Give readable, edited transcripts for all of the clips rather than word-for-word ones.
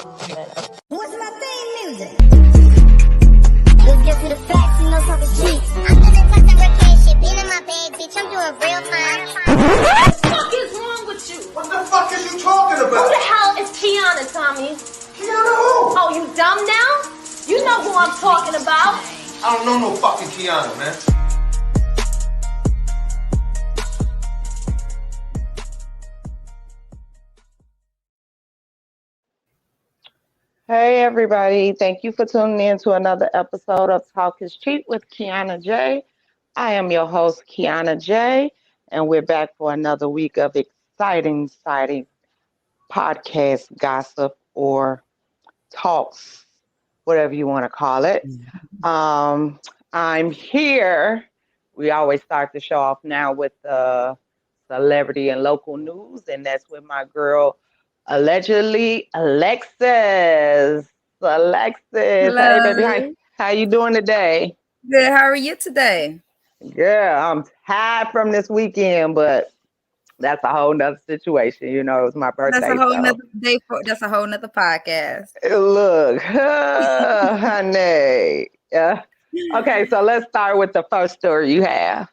What's my theme music? Let's get to the facts, you know something cheap. I'm gonna touch some reckless shit, being in my bag, bitch. I'm doing real time. What the fuck is wrong with you? What the fuck is you talking about? Who the hell is Kiana, Tommy? Kiana who? Oh, you dumb now? You know who I'm talking about. I don't know no fucking Kiana, man. Hey everybody, thank you for tuning in to another episode of Talk is Cheap with Kiana J. I am your host, Kiana J, and we're back for another week of exciting podcast gossip or talks, whatever you want to call it. I'm here. We always start the show off now with celebrity and local news, and that's with my girl, allegedly Alexis. Alexis, Hello. hey baby, how you doing today? Good. How are you today? Yeah, I'm tired from this weekend, but that's a whole nother situation. You know, it was my birthday. That's a whole so. nother day. That's a whole nother podcast. Look, honey. Yeah. Okay, so let's start with the first story you have.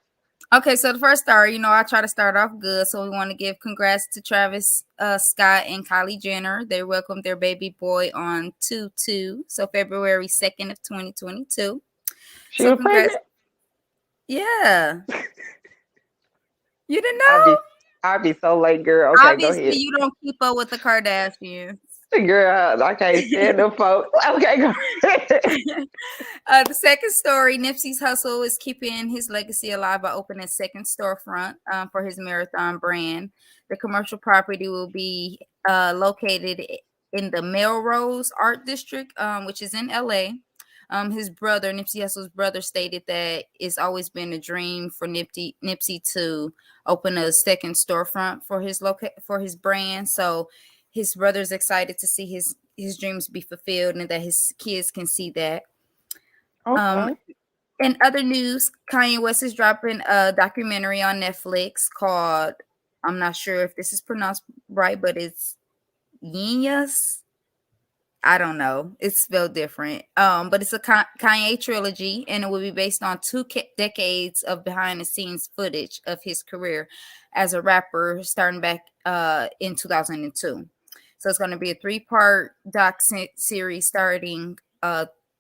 Okay, so the first story, I try to start off good. So we want to give congrats to Travis Scott and Kylie Jenner. They welcomed their baby boy on 2/2, so February 2nd of 2022. She was pregnant? Yeah. You didn't know? I'd be so late, girl. Okay, Obviously, go ahead. you don't keep up with the Kardashians. Girl, I can't stand them folks. Okay, go ahead. The second story, Nipsey's hustle is keeping his legacy alive by opening a second storefront for his Marathon brand. The commercial property will be located in the Melrose Art District, which is in LA. His brother, Nipsey Hussle's brother, stated that it's always been a dream for Nipsey to open a second storefront for his brand. So his brother's excited to see his dreams be fulfilled and that his kids can see that. Okay. In other news, Kanye West is dropping a documentary on Netflix called, I'm not sure if this is pronounced right, but it's Genius. I don't know. It's spelled different. But it's a Kanye trilogy, and it will be based on 2 decades of behind-the-scenes footage of his career as a rapper, starting back in 2002. So it's going to be a 3-part doc series starting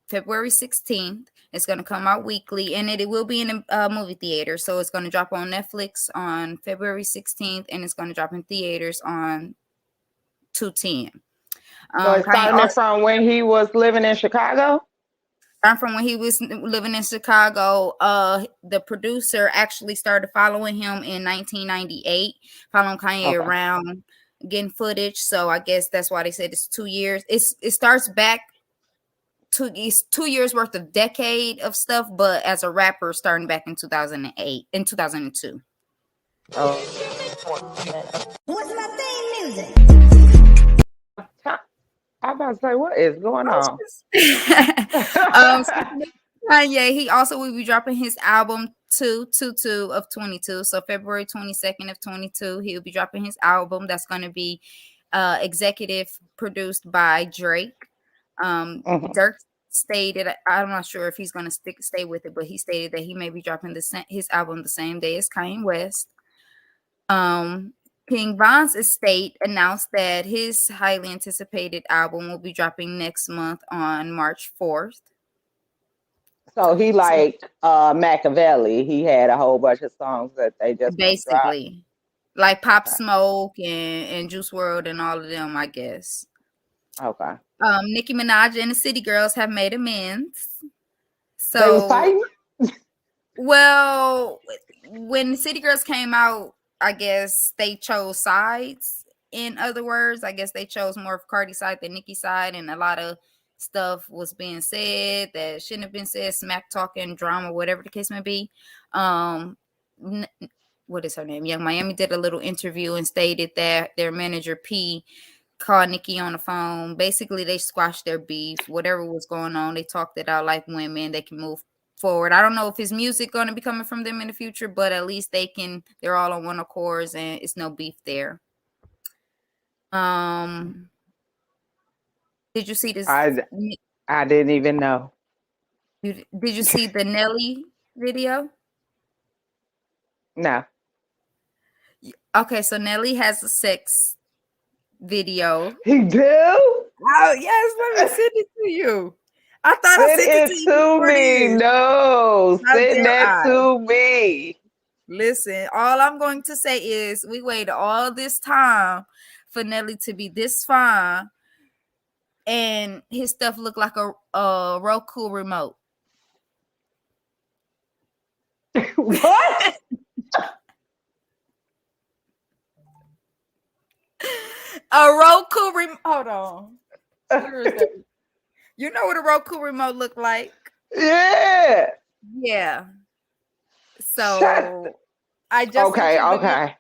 February 16th. It's going to come out weekly, and it will be in a movie theater. So it's going to drop on Netflix on February 16th, and it's going to drop in theaters on 2/10. So it's starting from when he was living in Chicago? From when he was living in Chicago. The producer actually started following him in 1998, following Kanye around, getting footage. So I guess that's why they said it's 2 years. It starts back to it's 2 years worth of decade of stuff, but as a rapper starting back in 2008 and 2002. What's my theme music? I'm about to say, what is going on? Kanye, he also will be dropping his album 2/22 of 22. So February 22nd of 22, he'll be dropping his album. That's going to be executive produced by Drake. Dirk stated, I'm not sure if he's going to stay with it, but he stated that he may be dropping his album the same day as Kanye West. King Von's estate announced that his highly anticipated album will be dropping next month on March 4th. So he Machiavelli. He had a whole bunch of songs that they just basically like Pop Smoke and Juice WRLD and all of them, I guess. Okay. Nicki Minaj and the City Girls have made amends. So they were fighting? Well, when the City Girls came out, I guess they chose sides. In other words, I guess they chose more of Cardi's side than Nicki's side, and a lot of stuff was being said that shouldn't have been said, smack talking, drama, whatever the case may be. What is her name? Young Miami did a little interview and stated that their manager P called Nicki on the phone. Basically, they squashed their beef, whatever was going on. They talked it out like women. They can move forward. I don't know if his music going to be coming from them in the future, but at least they're all on one accord and it's no beef there. Did you see this? I didn't even know. Did you see the Nelly video? No. Okay, so Nelly has a sex video. He do? Oh yes, let me send it to you. I thought I Send sent it it to you to before me. this. No. How Send dare that I? to me. Listen, all I'm going to say is we waited all this time for Nelly to be this fine, and his stuff looked like a Roku remote. What? A Roku remote. Hold on. Where is that? You know what a Roku remote look like? Yeah. Yeah. Shut. So I just sent Okay, you the okay.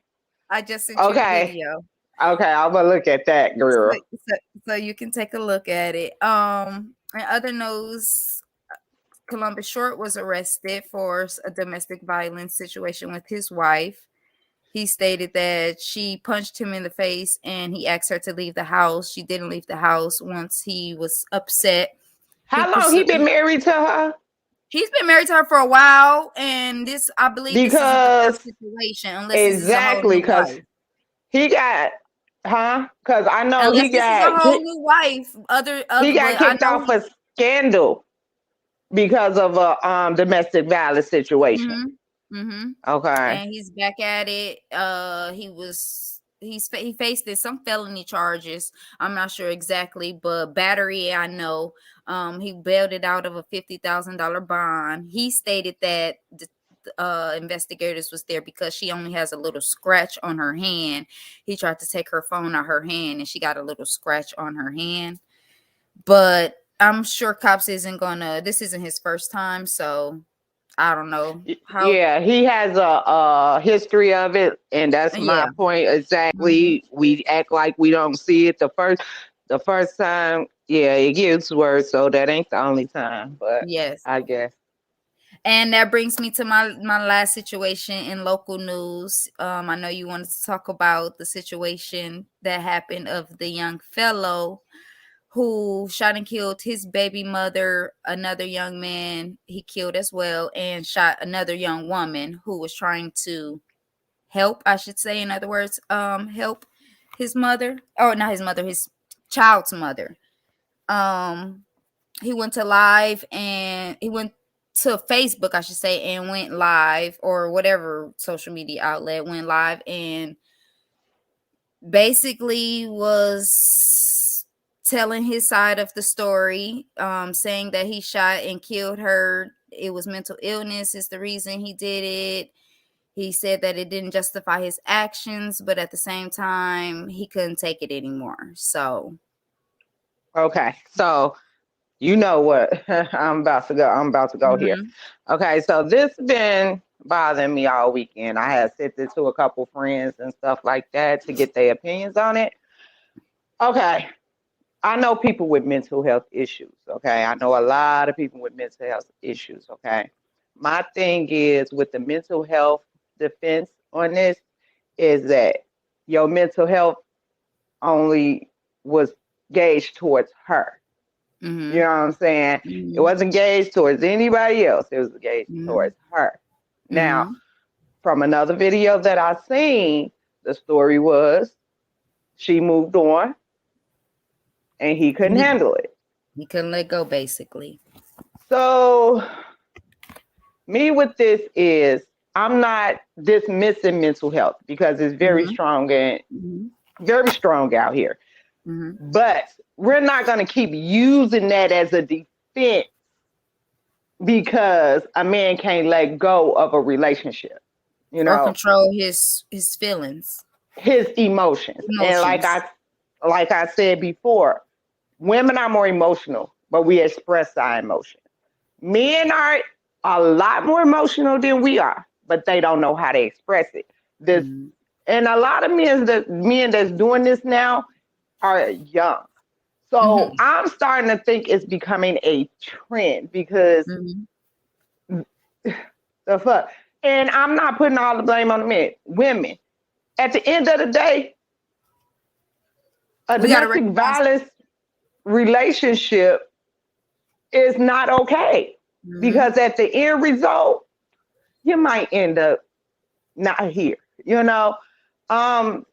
I just sent you the Okay. video. Okay, I'm gonna look at that, girl. So you can take a look at it. In other news, Columbus Short was arrested for a domestic violence situation with his wife. He stated that she punched him in the face and he asked her to leave the house. She didn't leave the house. Once he was upset, How long he been married to her? he's been married to her for a while, and I believe this isn't the Because first situation, unless this is a whole exactly, new because wife. he got, huh? Because I know Unless this is a whole new wife. he got But I kicked know off a scandal because of a domestic violence situation. Okay. and he's back at it. He faced some felony charges. I'm not sure exactly, but battery I know. He bailed it out of a $50,000 bond. He stated that the investigators was there because she only has a little scratch on her hand. He tried to take her phone out her hand and she got a little scratch on her hand. But I'm sure cops this isn't his first time, so I don't know how. Yeah, he has a history of it, and that's my Yeah. point exactly. We act like we don't see it the first time. Yeah, it gets worse, so that ain't the only time. But Yes. I guess. And that brings me to my last situation in local news. I know you wanted to talk about the situation that happened of the young fellow who shot and killed his baby mother, another young man he killed as well, and shot another young woman who was trying to help, I should say, in other words, help his mother, or not his mother, his child's mother. He went to live and he went to Facebook, I should say, and went live, or whatever social media outlet went live, and basically was telling his side of the story, saying that he shot and killed her. It was mental illness is the reason he did it. He said that it didn't justify his actions, but at the same time, he couldn't take it anymore. So, Okay, so you know what I'm about to go. I'm about to go here. Okay, so this been bothering me all weekend. I had sent it to a couple friends and stuff like that to get their opinions on it. Okay, I know people with mental health issues. Okay, I know a lot of people with mental health issues. Okay, my thing is with the mental health defense on this is that your mental health only was gauged towards her. You know what I'm saying? It wasn't gauged towards anybody else. It was gauged towards her. Now, from another video that I seen, the story was she moved on and he couldn't handle it. He couldn't let go, basically. So, me with this is I'm not dismissing mental health because it's very strong and very strong out here. But we're not going to keep using that as a defense because a man can't let go of a relationship, you know, or control his feelings, his emotions. And like I said before, women are more emotional, but we express our emotions. Men are a lot more emotional than we are, but they don't know how to express it. And a lot of men that's doing this now are young. So I'm starting to think it's becoming a trend because the fuck. And I'm not putting all the blame on the men. Women. At the end of the day, a domestic violence relationship is not okay. Mm-hmm. Because at the end result, you might end up not here. You know, um,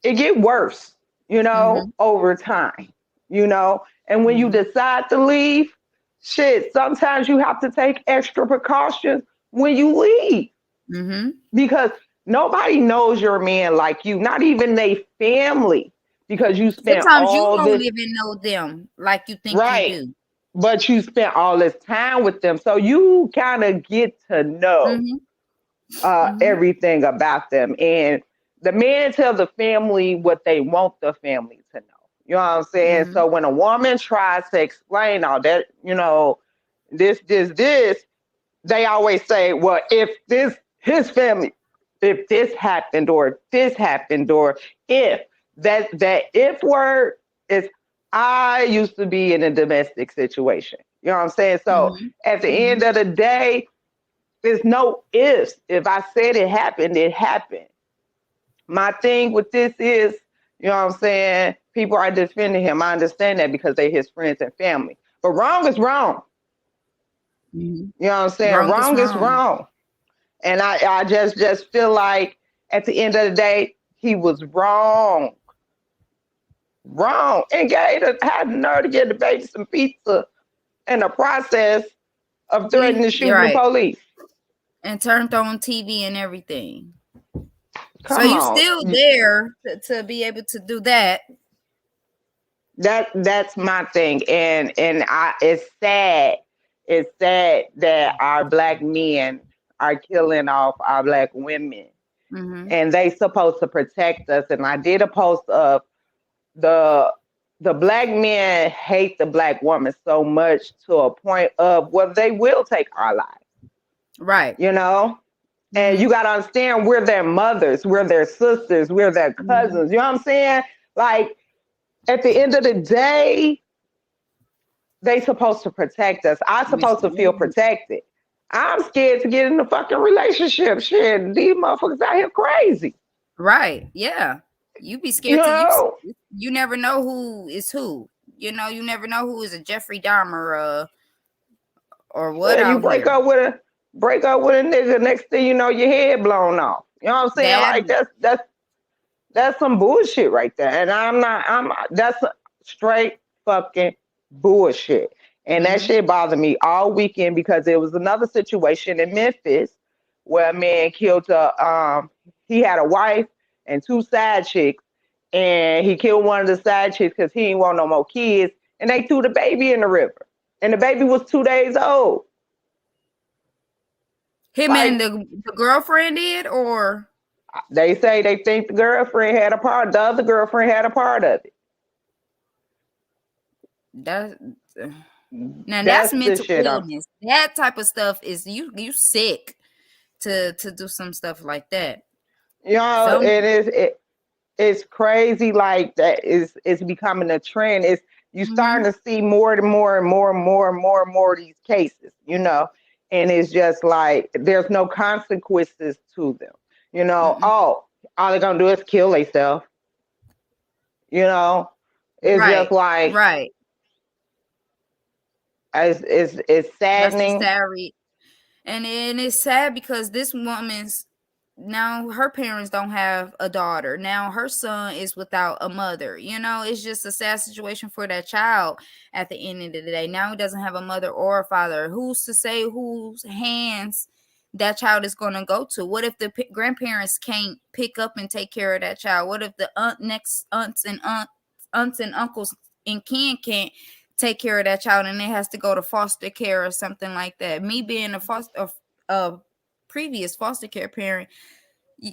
it get worse, Mm-hmm. over time. And when you Mm-hmm. decide to leave, shit, sometimes you have to take extra precautions when you leave Mm-hmm. because nobody knows your man like you, not even they family, because you spent Sometimes you all don't this even know them like you think you right, do. but you spent all this time with them, so you kind of get to know Mm-hmm. Mm-hmm. everything about them. And the men tell the family what they want the family to know. You know what I'm saying? Mm-hmm. So when a woman tries to explain all that, this, they always say, well, if this, his family, if this happened or if this happened or if that if word is, I used to be in a domestic situation. You know what I'm saying? So Mm-hmm. at the Mm-hmm. end of the day, there's no ifs. If I said it happened, it happened. My thing with this is, you know what I'm saying? People are defending him. I understand that because they're his friends and family. But wrong is wrong. Mm-hmm. You know what I'm saying? Wrong is Wrong is wrong. wrong. And I just feel like at the end of the day, he was wrong. Wrong. And had the nerve to get the baby some pizza in the process of threatening See, to you're shoot the right. police. And turned on TV and everything. So Come you on. still there to be able to do that. That's my thing, and it's sad. It's sad that our black men are killing off our black women, Mm-hmm. and they supposed to protect us. And I did a post of the the black men hate the black woman so much to a point of well, they will take our lives, Right. you know. And Mm-hmm. you got to understand, we're their mothers, we're their sisters, we're their Mm-hmm. cousins. You know what I'm saying? Like at the end of the day, they supposed to protect us. I'm Yes, supposed to feel ma'am. protected. I'm scared to get in a fucking relationship. Shit, these motherfuckers out here crazy. Right. Yeah. You be You scared to know? you never know who is who. You never know who is a Jeffrey Dahmer or what Shit, you out here. break up with a nigga, next thing you know, your head blown off. You know what I'm saying? That Like that's some bullshit right there. And I'm that's straight fucking bullshit. And that mm-hmm. shit bothered me all weekend because there was another situation in Memphis where a man killed he had a wife and two side chicks, and he killed one of the side chicks because he didn't want no more kids, and they threw the baby in the river. And the baby was 2 days old. Him and Like the girlfriend did, or they say they think the other girlfriend had a part of it. that now that's That's the mental shit I'm illness. That type of stuff is you sick to do some stuff like that. Some it's crazy like that is it's becoming a trend. It's you mm-hmm. starting to see more and more and more and more and more and more of these cases. And it's just like there's no consequences to them. Oh, all they're gonna do is kill themselves. You know, it's just Right, like right. it's That's the saddening. sad and it's sad because this woman's now her parents don't have a daughter. Now her son is without a mother. It's just a sad situation for that child at the end of the day. Now he doesn't have a mother or a father. Who's to say whose hands that child is going to go to? What if the grandparents can't pick up and take care of that child? What if the next aunts and uncles and kin can't take care of that child and it has to go to foster care or something like that? Me being a previous foster care parent,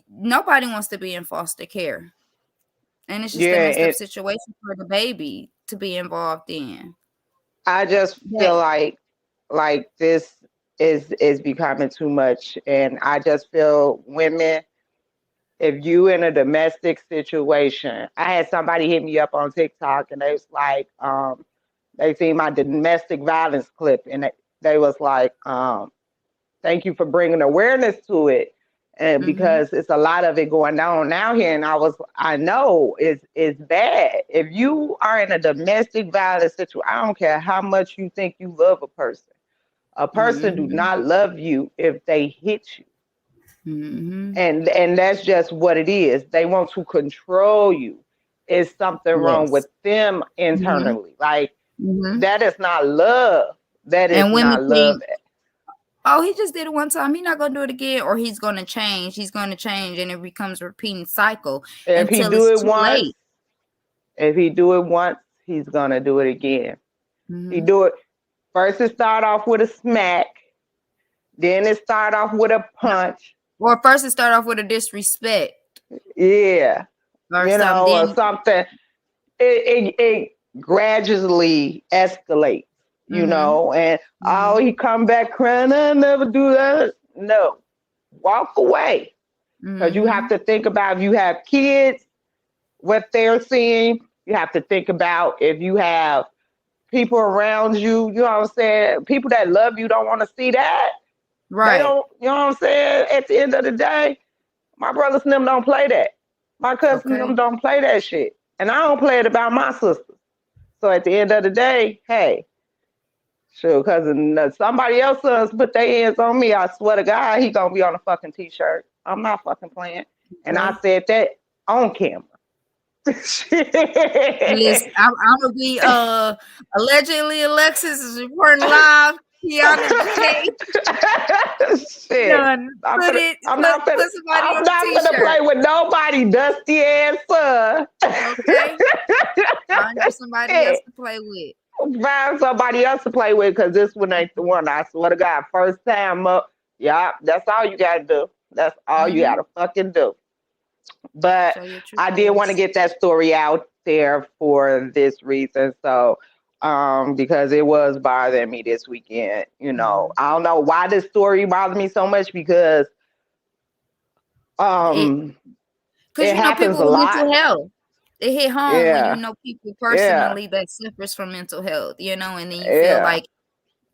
nobody wants to be in foster care, and it's just a Yeah, messed up it situation for the baby to be involved in. I just That feel like this is becoming too much, and I just feel women, if you in a domestic situation, I had somebody hit me up on TikTok and they was like, they seen my domestic violence clip and they was like, thank you for bringing awareness to it. and because it's a lot of it going on out here, and I know it's bad. If you are in a domestic violence situation, I don't care how much you think you love a person do not love you if they hit you. And that's just what it is. They want to control you. It's something wrong with Yes. them internally. Like that is not love. That is And women not love. think, oh, he just did it one time, he's not gonna do it again, or he's gonna change, and it becomes a repeating cycle If he until do it's it too once, late. he's gonna do it again. He do it first. It start off with a smack, then it start off with a punch. Or first it start off with a disrespect. Yeah, Or you know, something. or something. It gradually escalates, you know, and oh, he come back crying, I never do that. No, walk away. Because you have to think about if you have kids, what they're seeing. You have to think about if you have people around you, you know what I'm saying? People that love you don't want to see that. Right. They don't, you know what I'm saying? At the end of the day, my brothers and them don't play that. My cousins and them don't play that shit. And I don't play it about my sisters. So at the end of the day, hey, sure, cousin, somebody else sons put their hands on me, I swear to God, he gonna be on a fucking t-shirt. I'm not fucking playing. And I said that on camera. Listen, I'm gonna be allegedly Alexis is reporting live. Kiana Shit. Done. I'm Put not gonna play with nobody dusty ass son. Okay. Find you somebody else to play with. Find somebody else to play with, because this one ain't the one. I swear to God, first time up. Yeah, that's all you gotta do. That's all you gotta fucking do. But I did want to get that story out there for this reason. So, because it was bothering me this weekend. You know, I don't know why this story bothered me so much, because it happens people a with lot. mental health. It hit home when you know people personally that suffers from mental health, you know, and then you feel like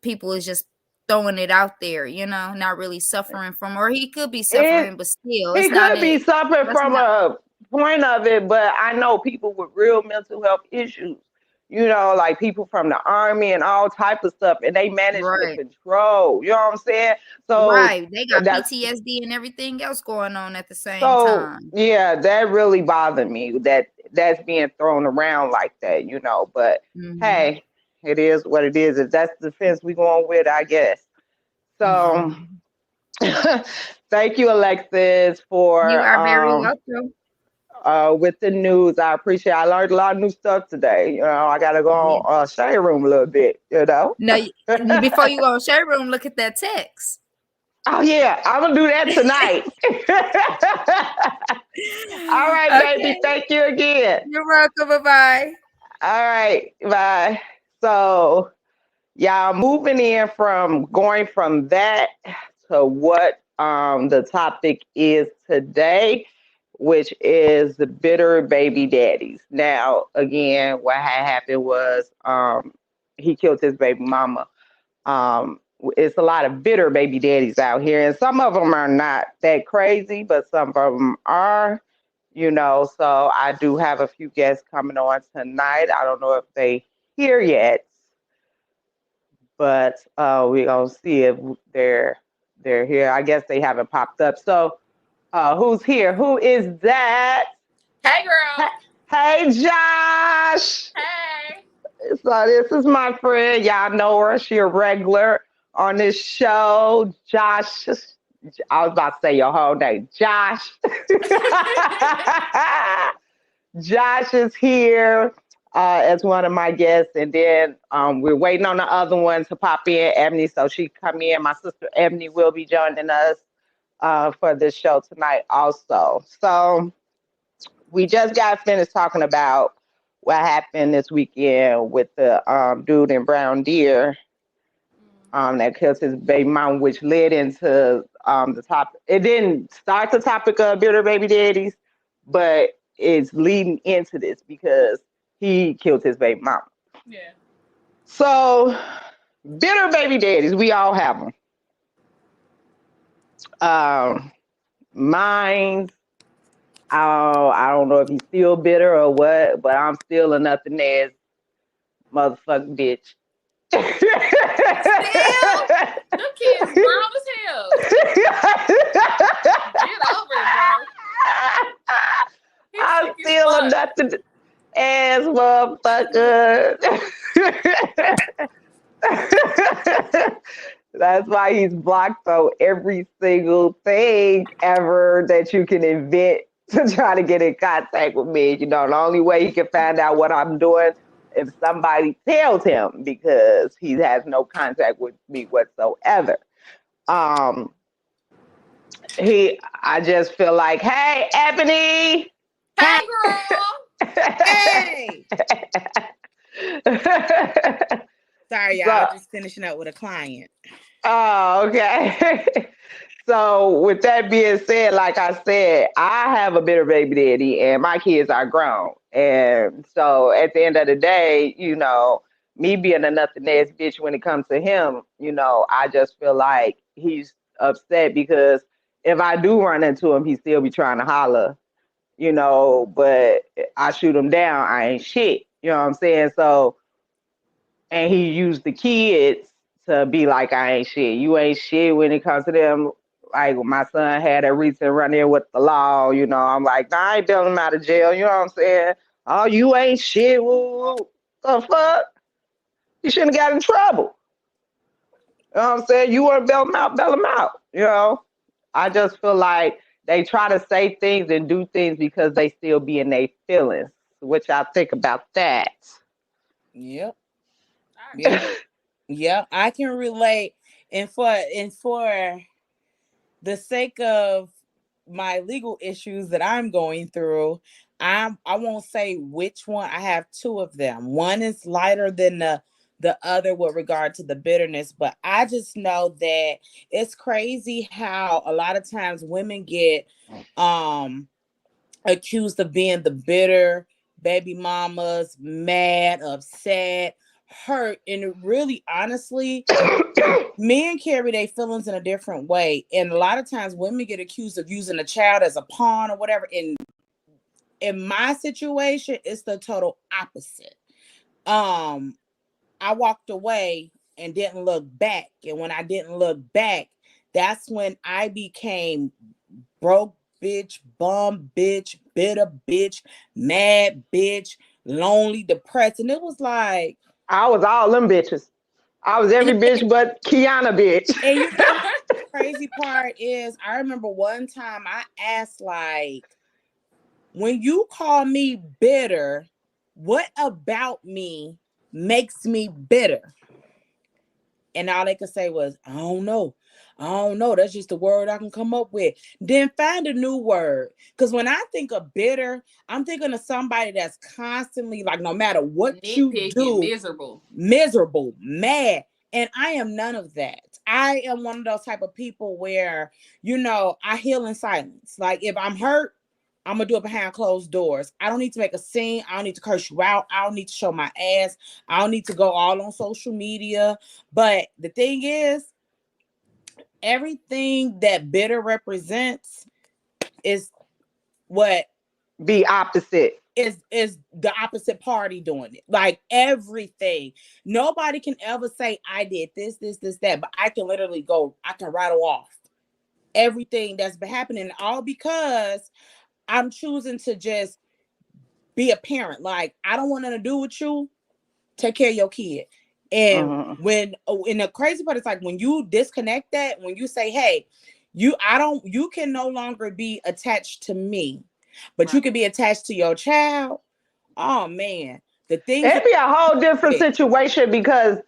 people is just throwing it out there, you know, not really suffering from, or he could be suffering, but still, he could be suffering from a point of it. But I know people with real mental health issues, you know, like people from the army and all type of stuff, and they manage to control. You know what I'm saying? So they got PTSD and everything else going on at the same time. Yeah, that really bothered me. That's being thrown around like that, you know. But hey, it is what it is. If that's the fence we going with, I guess. So thank you, Alexis, for you are very welcome. With the news. I appreciate it. I learned a lot of new stuff today. You know, I gotta go on Shade Room a little bit, you know. No, before you go on Shade Room, look at that text. Oh yeah, I'm gonna do that tonight. All right, baby. Thank you again. You're welcome. Bye-bye. All right, bye. So y'all moving in from going from that to what the topic is today, which is the bitter baby daddies. Now, again, what had happened was he killed his baby mama. It's a lot of bitter baby daddies out here, and some of them are not that crazy, but some of them are, you know. So I do have a few guests coming on tonight. I don't know if they here yet, but we're gonna see if they're here. I guess they haven't popped up. So who's here? Who is that? Hey, girl. Hey, Josh. Hey. So this is my friend. Y'all know her. She a regular on this show. Josh. I was about to say your whole name. Josh. Josh is here as one of my guests. And then we're waiting on the other one to pop in, Ebony. So she come in. My sister Ebony will be joining us for this show tonight also. So we just got finished talking about what happened this weekend with the dude in Brown Deer that killed his baby mom, which led into the topic. It didn't start the topic of bitter baby daddies, but it's leading into this because he killed his baby mama. Yeah. So bitter baby daddies, we all have them. Mine's, I don't know if he's still bitter or what, but I'm still a nothing ass motherfucking bitch. Still, them kids grown as hell. Get over it, bro. He's I'm sick as still a fuck. nothing ass motherfucker. That's why he's blocked on every single thing ever that you can invent to try to get in contact with me. You know, the only way he can find out what I'm doing if somebody tells him because he has no contact with me whatsoever. Um, I just feel like, hey, Ebony. Hey, girl. Hey. Sorry, y'all. I So, was just finishing up with a client. oh, okay. So with that being said, like I said, I have a bitter baby daddy and my kids are grown. And so at the end of the day, you know, me being a nothing ass bitch when it comes to him, you know, I just feel like he's upset because if I do run into him, he still be trying to holler, you know, but I shoot him down, I ain't shit. You know what I'm saying? So and he used the kids to be like, I ain't shit. You ain't shit when it comes to them. Like my son had a recent run in with the law, you know. I'm like, nah, I ain't bailing him out of jail. You know what I'm saying? Oh, you ain't shit. Woo, woo. The fuck? You shouldn't have got in trouble. You know what I'm saying? You want to bail him out. You know? I just feel like they try to say things and do things because they still be in their feelings. Which I think about that. Yep. Yep. Yep. I can relate. And for the sake of my legal issues that I'm going through, I won't say which one. I have two of them. One is lighter than the other with regard to the bitterness, but I just know that it's crazy how a lot of times women get accused of being the bitter baby mamas, mad, upset, hurt, and really honestly men carry their feelings in a different way. And a lot of times women get accused of using a child as a pawn or whatever. And in my situation, it's the total opposite. I walked away and didn't look back. And when I didn't look back, that's when I became broke bitch, bum bitch, bitter bitch, mad bitch, lonely, depressed. And it was like, I was all them bitches. I was every bitch but Kiana bitch. and you know what the crazy part is? I remember one time I asked, like, when you call me bitter, what about me makes me bitter? And all they could say was, I don't know. I don't know. That's just the word I can come up with. Then find a new word. Because when I think of bitter, I'm thinking of somebody that's constantly, like, no matter what you do, miserable, mad. And I am none of that. I am one of those type of people where, you know, I heal in silence. Like if I'm hurt, I'm gonna do it behind closed doors. I don't need to make a scene. I don't need to curse you out. I don't need to show my ass. I don't need to go all on social media. But the thing is, everything that bitter represents is what Be opposite. is the opposite party doing it. Like everything. Nobody can ever say I did this, that, but I can literally go, I can rattle off everything that's been happening, all because I'm choosing to just be a parent. Like, I don't want nothing to do with you. Take care of your kid. And and the crazy part is like when you disconnect that, when you say, hey, you can no longer be attached to me, but you can be attached to your child. Oh man, the things It'd be a whole different situation because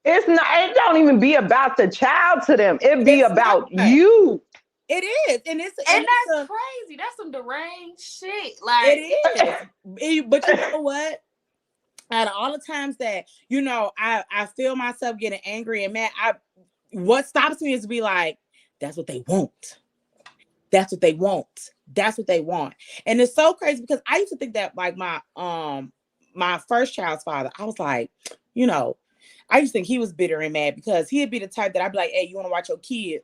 it don't even be about the child to them. It be it's about not. you. It is, and that's crazy. That's some deranged shit. Like it is. But you know what? Out of all the times that, you know, I feel myself getting angry and mad, what stops me is to be like, that's what they want. That's what they want. That's what they want. And it's so crazy because I used to think that like my first child's father, I was like, you know, I used to think he was bitter and mad because he'd be the type that I'd be like, hey, you want to watch your kid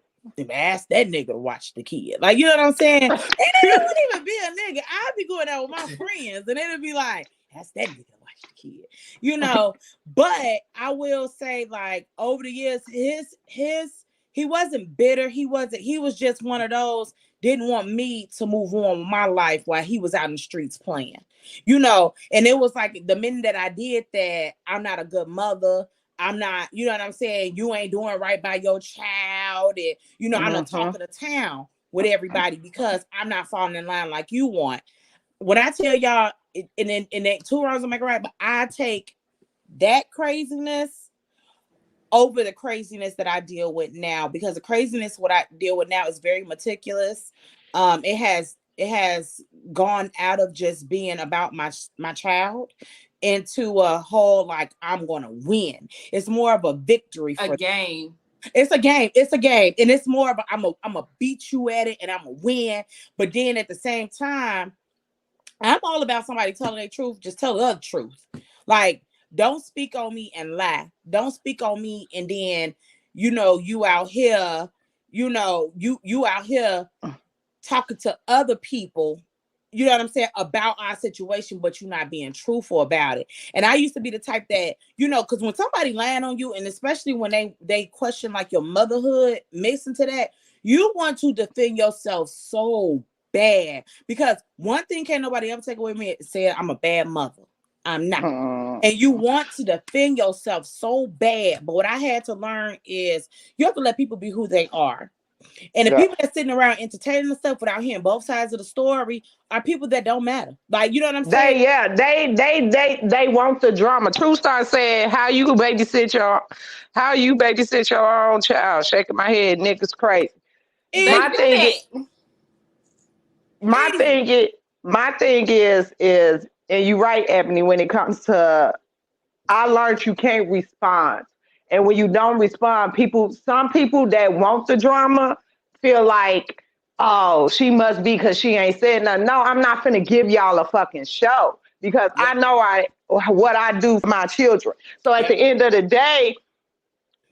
ask that nigga to watch the kid. Like, you know what I'm saying? And it wouldn't even be a nigga. I'd be going out with my friends and it'd be like, ask that nigga to watch the kid. You know, but I will say, like, over the years, he wasn't bitter. He was just one of those, didn't want me to move on with my life while he was out in the streets playing. You know, and it was like the minute that I did that, I'm not a good mother. I'm not, you know what I'm saying? You ain't doing right by your child. And, you know, I'm not talking to town with everybody because I'm not falling in line like you want. When I tell y'all, in that 2 rounds, I'm like, right, but I take that craziness over the craziness that I deal with now, because the craziness what I deal with now is very meticulous. It has gone out of just being about my child into a whole, like, I'm gonna win. It's more of a victory for a game. It's a game. It's a game, and it's more of a, I'm a beat you at it, and I'm a win. But then at the same time, I'm all about somebody telling their truth. Just tell the truth. Like, don't speak on me and lie. Don't speak on me and then, you know, you out here, you know, you out here talking to other people, you know what I'm saying, about our situation, but you're not being truthful about it. And I used to be the type that, you know, because when somebody land on you, and especially when they question like your motherhood mixed into that, you want to defend yourself so bad, because one thing can't nobody ever take away me saying I'm a bad mother. I'm not. And you want to defend yourself so bad. But what I had to learn is you have to let people be who they are. And the people that's sitting around entertaining themselves without hearing both sides of the story are people that don't matter. Like, you know what I'm saying? They want the drama. True Star said, how you babysit your own child? Shaking my head, niggas crazy. My thing is, and you're right, Ebony, when it comes to, I learned you can't respond. And when you don't respond, some people that want the drama feel like, oh, she must be because she ain't said nothing. No, I'm not finna give y'all a fucking show, because I know what I do for my children. So at the end of the day,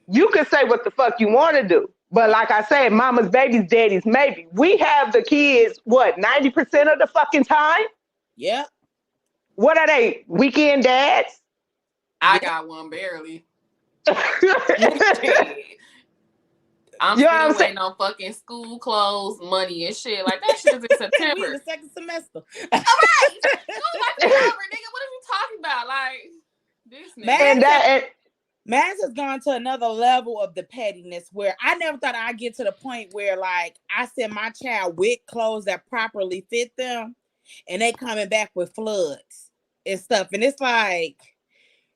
you can say what the fuck you want to do. But like I said, mama's baby's daddy's maybe. We have the kids, 90% of the fucking time? Yeah. What are they? Weekend dads? I got one barely. I'm You know still what I'm waiting on fucking school clothes, money, and shit. Like, that shit is in September. We in the second semester. All right. School might be over, nigga. What are you talking about? Like, this nigga. Maz has gone to another level of the pettiness where I never thought I'd get to the point where, like, I send my child with clothes that properly fit them, and they coming back with floods and stuff. And it's like,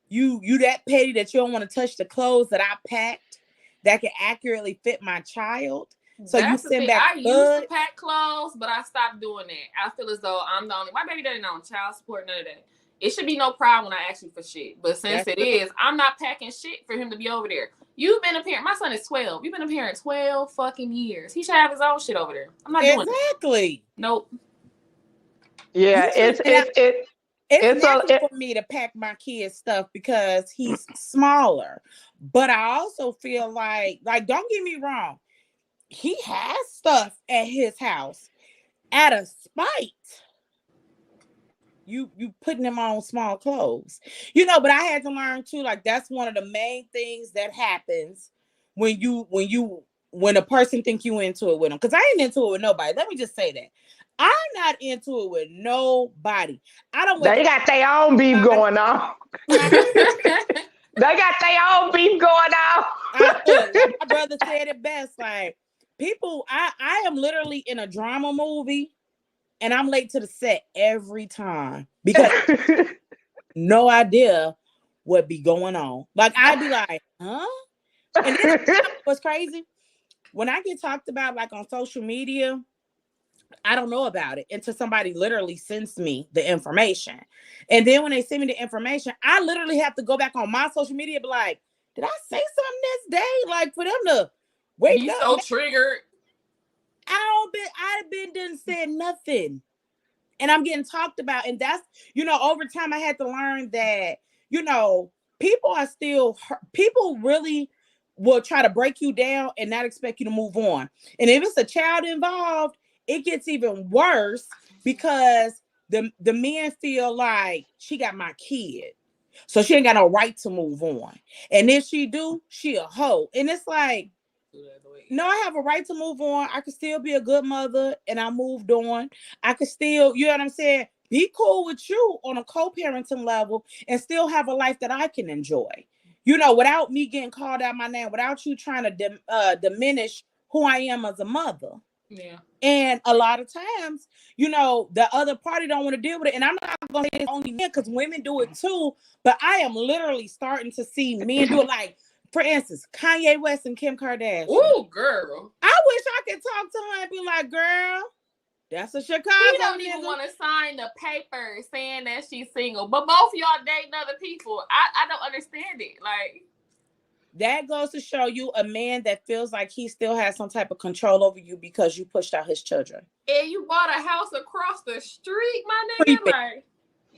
you that petty that you don't want to touch the clothes that I packed that can accurately fit my child. So that's you send back I used to pack clothes, but I stopped doing that. I feel as though I'm the only, my baby daddy not on child support, none of that. It should be no problem when I ask you for shit. But since it is, I'm not packing shit for him to be over there. You've been a parent. My son is 12. You've been a parent 12 fucking years. He should have his own shit over there. I'm not doing it. Exactly. Nope. Yeah, it's natural for me to pack my kid's stuff because he's smaller. But I also feel like don't get me wrong, he has stuff at his house out of spite. You putting him on small clothes, you know. But I had to learn too. Like, that's one of the main things that happens when a person think you into it with them. Because I ain't into it with nobody. Let me just say that. I'm not into it with nobody. I don't. They got their own beef going on. They got their own beef going on. Like my brother said it best. Like, people, I am literally in a drama movie, and I'm late to the set every time because no idea what be going on. Like, I'd be like, huh? And then what's crazy? When I get talked about, like, on social media, I don't know about it until somebody literally sends me the information. And then when they send me the information, I literally have to go back on my social media and be like, did I say something this day? Like, for them to wake up. So triggered. I've been said nothing. And I'm getting talked about. And that's, you know, over time I had to learn that, you know, people really will try to break you down and not expect you to move on. And if it's a child involved, it gets even worse because the men feel like she got my kid, so she ain't got no right to move on. And if she do, she a hoe. And it's like, no, I have a right to move on. I could still be a good mother, and I moved on. I could still, you know what I'm saying, be cool with you on a co-parenting level and still have a life that I can enjoy. You know, without me getting called out my name, without you trying to diminish who I am as a mother. Yeah. And a lot of times, you know, the other party don't want to deal with it. And I'm not going to say it's only men, because women do it too. But I am literally starting to see men do it. Like, for instance, Kanye West and Kim Kardashian. Ooh, girl. I wish I could talk to her and be like, girl, that's a Chicago She don't even want to sign the paper saying that she's single. But both of y'all dating other people. I don't understand it. Like, that goes to show you a man that feels like he still has some type of control over you because you pushed out his children. And you bought a house across the street, my nigga. Like,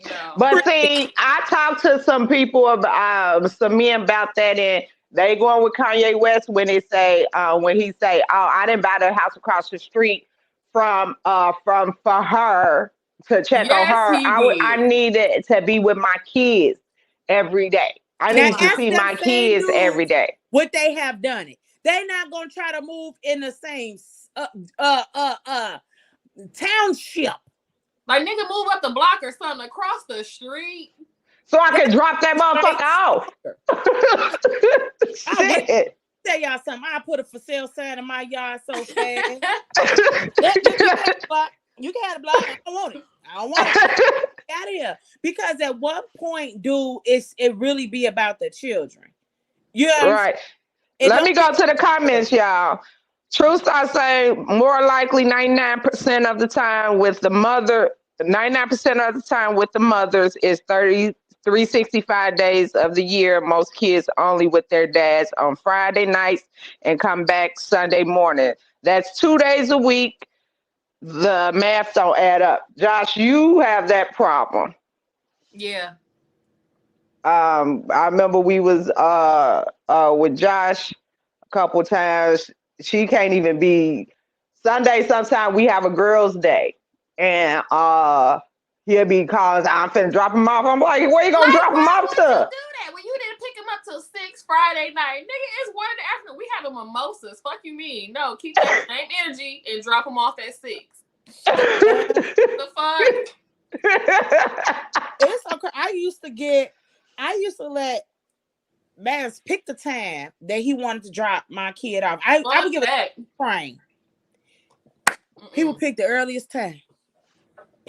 no. But see, I talked to some people about some men about that, and they going with Kanye West when he say, oh, I didn't buy the house across the street from for her to check on her. I needed to be with my kids every day. I need to see my kids every day. Would they have done it? They're not gonna try to move in the same township. Like, nigga, move up the block or something across the street, so I can drop that motherfucker off. Shit. Tell y'all something. I put a for sale sign in my yard so fast. You can have the block. I don't want it. I don't want it. Get out of here. Because at what point do it really be about the children? You know right. Let me go to the comments, y'all. Truth, I say more likely 99% of the time with the mother, 99% of the time with the mothers is 365 days of the year. Most kids only with their dads on Friday nights and come back Sunday morning. That's 2 days a week. The math don't add up. Josh, you have that problem. Yeah. I remember we was with Josh a couple times. She can't even be Sunday. Sometimes we have a girls' day, and he'll be calling. I'm finna drop him off. I'm like, where you gonna drop him off to? Do that when you didn't pick him up till 6 Friday night, nigga. It's 1 in the afternoon. We having mimosas. Fuck you mean? No, keep that same energy and drop him off at 6. The fuck? It's okay. I used to let Mans pick the time that he wanted to drop my kid off. I would give a frame. He would pick the earliest time.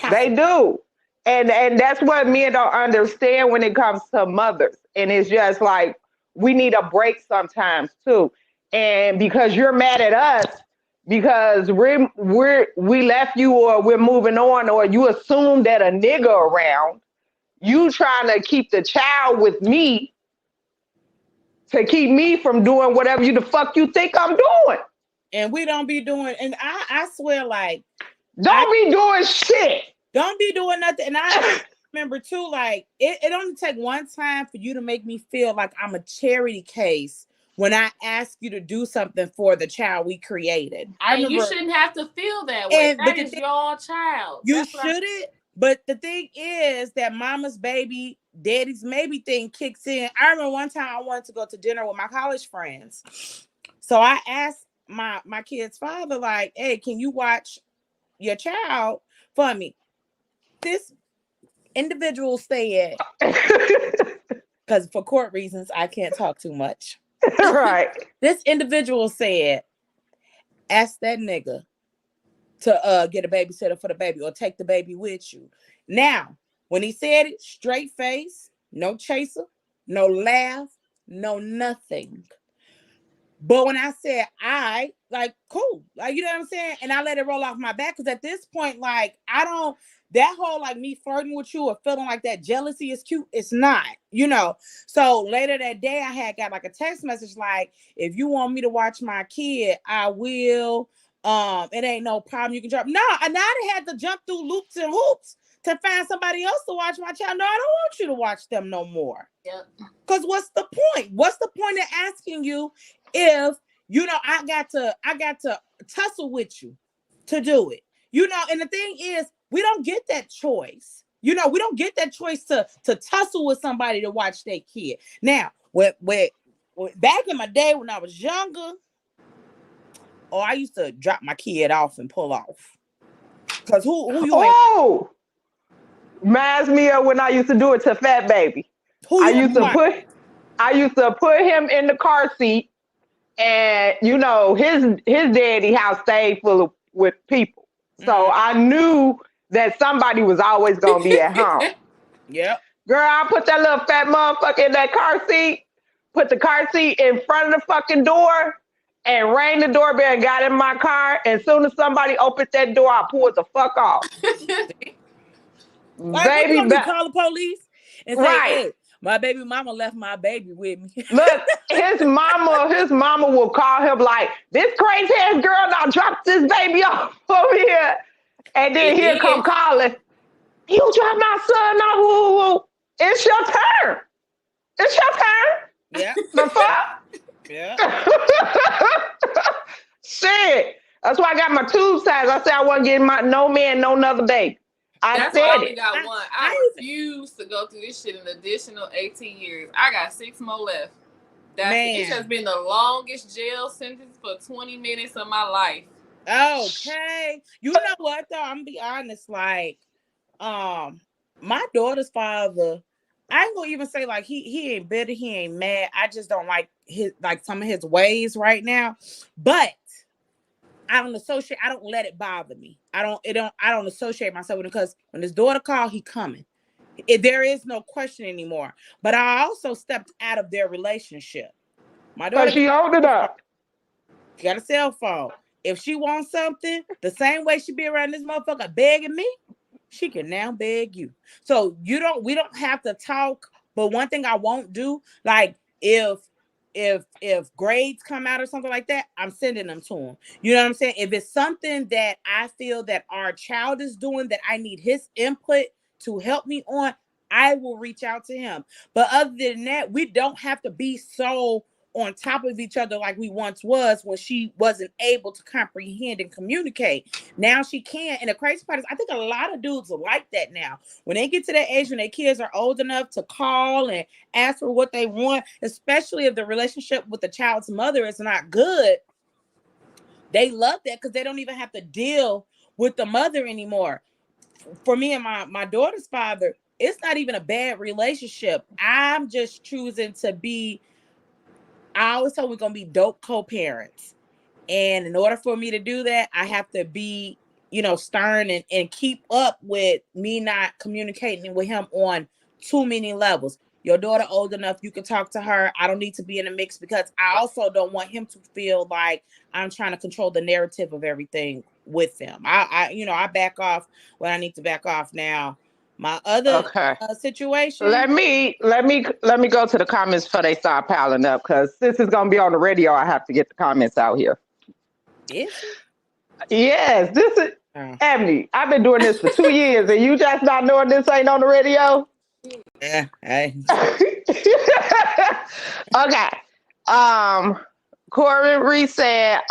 They do. And that's what men don't understand when it comes to mothers. And it's just like, we need a break sometimes too. And because you're mad at us because we left you, or we're moving on, or you assume that a nigga around, you trying to keep the child with me to keep me from doing whatever the fuck you think I'm doing. And we don't be doing, and I swear, like, don't be doing shit. Don't be doing nothing. And I remember too, like, it only take one time for you to make me feel like I'm a charity case when I ask you to do something for the child we created. You shouldn't have to feel that way. That is your child. You shouldn't. But the thing is that mama's baby, daddy's maybe thing kicks in. I remember one time I wanted to go to dinner with my college friends. So I asked my kid's father, like, hey, can you watch your child for me? This individual said, because for court reasons, I can't talk too much. Right. This individual said, ask that nigga to get a babysitter for the baby or take the baby with you. Now, when he said it, straight face, no chaser, no laugh, no nothing. But when I said I, like, cool, like, you know what I'm saying? And I let it roll off my back, because at this point, like, that whole, like, me flirting with you or feeling like that jealousy is cute, it's not, you know? So later that day, I had got like a text message like, if you want me to watch my kid, I will. It ain't no problem. You can drop. No, and I had to jump through loops and hoops to find somebody else to watch my child. No, I don't want you to watch them no more. Yep. Because what's the point? What's the point of asking you if I got to tussle with you to do it. And the thing is, we don't get that choice. We don't get that choice to tussle with somebody to watch their kid. Now, back in my day when I was younger, I used to drop my kid off and pull off. Cause who you ain't? Reminds me of when I used to do it to Fat Baby. I used to put him in the car seat, and his daddy house stayed full with people, so I knew that somebody was always gonna be at home. Yep. Girl, I put that little fat motherfucker in that car seat, put the car seat in front of the fucking door, and rang the doorbell and got in my car. And as soon as somebody opened that door, I pulled the fuck off. Like, Baby, you call the police and say, right. Hey, my baby mama left my baby with me. Look, his mama will call him like, this crazy ass girl now dropped this baby off over here. And then he'll come calling, you dropped my son off, woo. It's your turn. It's your turn. Yeah. The fuck? Yeah. Shit. That's why I got my tube size. I said I wasn't getting no man, no other baby. That's why I only got one. I refuse to go through this shit an additional 18 years. I got 6 more left. It has been the longest jail sentence for 20 minutes of my life. Okay. You know what though? I'm gonna be honest, like, my daughter's father, I ain't gonna even say like he ain't bitter, he ain't mad. I just don't like some of his ways right now. But I don't let it bother me. I don't associate myself with him, because when his daughter called, he coming. There is no question anymore. But I also stepped out of their relationship. My daughter, she owned it up. She got a cell phone. If she wants something, the same way she be around this motherfucker begging me, she can now beg you. So we don't have to talk. But one thing I won't do, like if grades come out or something like that, I'm sending them to him. You know what I'm saying? If it's something that I feel that our child is doing that I need his input to help me on, I will reach out to him. But other than that, we don't have to be so on top of each other like we once was when she wasn't able to comprehend and communicate. Now she can. And the crazy part is, I think a lot of dudes are like that now. When they get to that age when their kids are old enough to call and ask for what they want, especially if the relationship with the child's mother is not good, they love that because they don't even have to deal with the mother anymore. For me and my daughter's father, it's not even a bad relationship. I'm just choosing to be, I always thought we're going to be dope co-parents. And in order for me to do that, I have to be, stern and keep up with me not communicating with him on too many levels. Your daughter old enough, you can talk to her. I don't need to be in the mix, because I also don't want him to feel like I'm trying to control the narrative of everything with them. I back off when I need to back off. Now, my other situation. Let me go to the comments before they start piling up, because this is gonna be on the radio. I have to get the comments out here. Yes, this is Ebony. I've been doing this for 2 years, and you just not knowing this ain't on the radio. Yeah. Hey. Okay. Corey Reese said,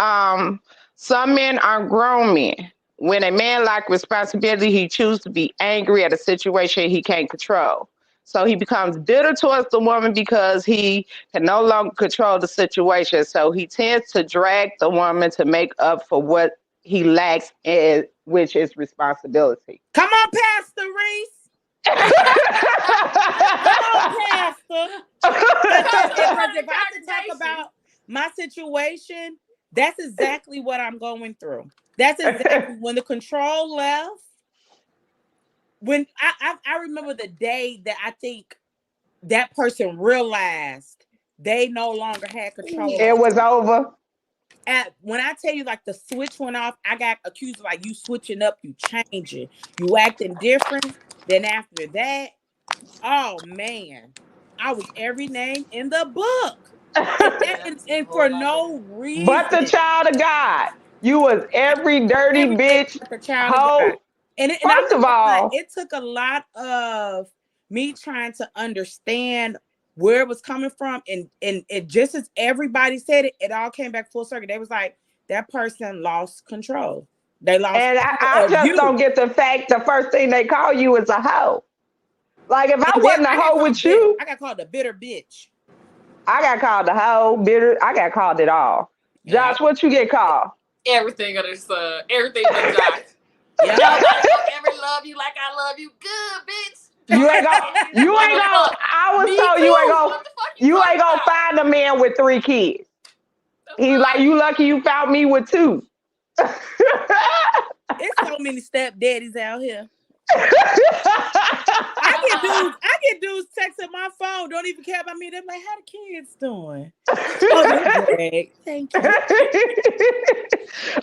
some men are grown men. When a man lacks responsibility, he chooses to be angry at a situation he can't control. So he becomes bitter towards the woman because he can no longer control the situation. So he tends to drag the woman to make up for what he lacks, which is responsibility. Come on, Pastor Reese. Come on, Pastor. If I could talk about my situation, that's exactly what I'm going through. That's exactly when the control left. When I remember the day that I think that person realized they no longer had control. It was over. When I tell you, like, the switch went off, I got accused of, like, you switching up, you changing, you acting different. Then after that, oh man, I was every name in the book. And for no reason. But the child of God. You was every dirty bitch. The child of God. And first of all, it took a lot of me trying to understand where it was coming from, and it just as everybody said it, it all came back full circle. They was like, that person lost control. They lost And control I of just you. don't get the fact the first thing they call you is a hoe. Like if I And then wasn't a I got hoe called with bitter. you, I got called a bitter bitch. I got called a hoe, bitter. I got called it all. Yeah. Josh, what you get called? Everything under the sun. Everything but Josh. Yeah. Nobody gonna ever love you like I love you. Good, bitch. You ain't gonna. I was Me told too. you ain't gonna. What the fuck You ain't talking gonna about? find a man with 3 kids. The He's fuck? like, you lucky you found me with 2. It's so many stepdaddies out here. I get dudes texting my phone, don't even care about me. They're like, how the kids doing? Oh, they're great. Thank you.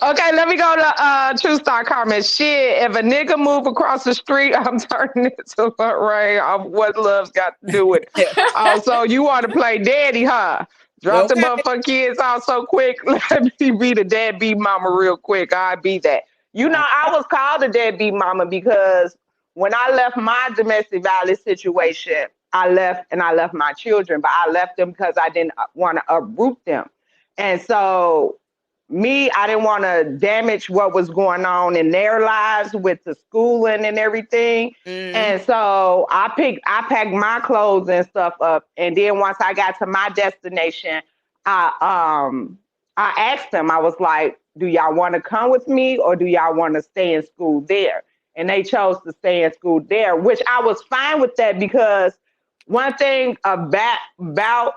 Okay, let me go to True Star comments. Shit, if a nigga move across the street, I'm turning it to Lorraine. What love's got to do with it? Oh, so you want to play daddy, huh? Drop the Okay. motherfucking kids out so quick. Let me be the deadbeat mama real quick. I'll be that. You know, I was called a deadbeat mama because when I left my domestic violence situation, I left my children, but I left them because I didn't want to uproot them. And so I didn't want to damage what was going on in their lives with the schooling and everything. And so I packed my clothes and stuff up. And then once I got to my destination, I asked them, I was like, do y'all want to come with me or do y'all want to stay in school there? And they chose to stay in school there, which I was fine with that because one thing about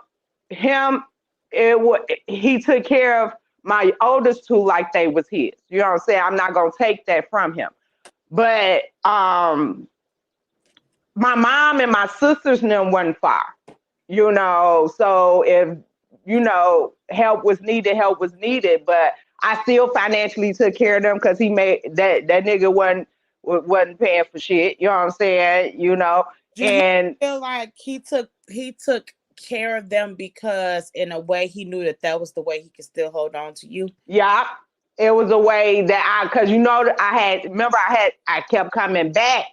him, he took care of my oldest 2 like they was his. You know what I'm saying? I'm not gonna take that from him. But my mom and my sisters and them wasn't far. You know, so if help was needed, help was needed. But I still financially took care of them because he made that nigga wasn't paying for shit. You know what I'm saying? You know, Do and you feel like he took care of them because in a way he knew that was the way he could still hold on to you? yeah, it was a way that because I kept coming back,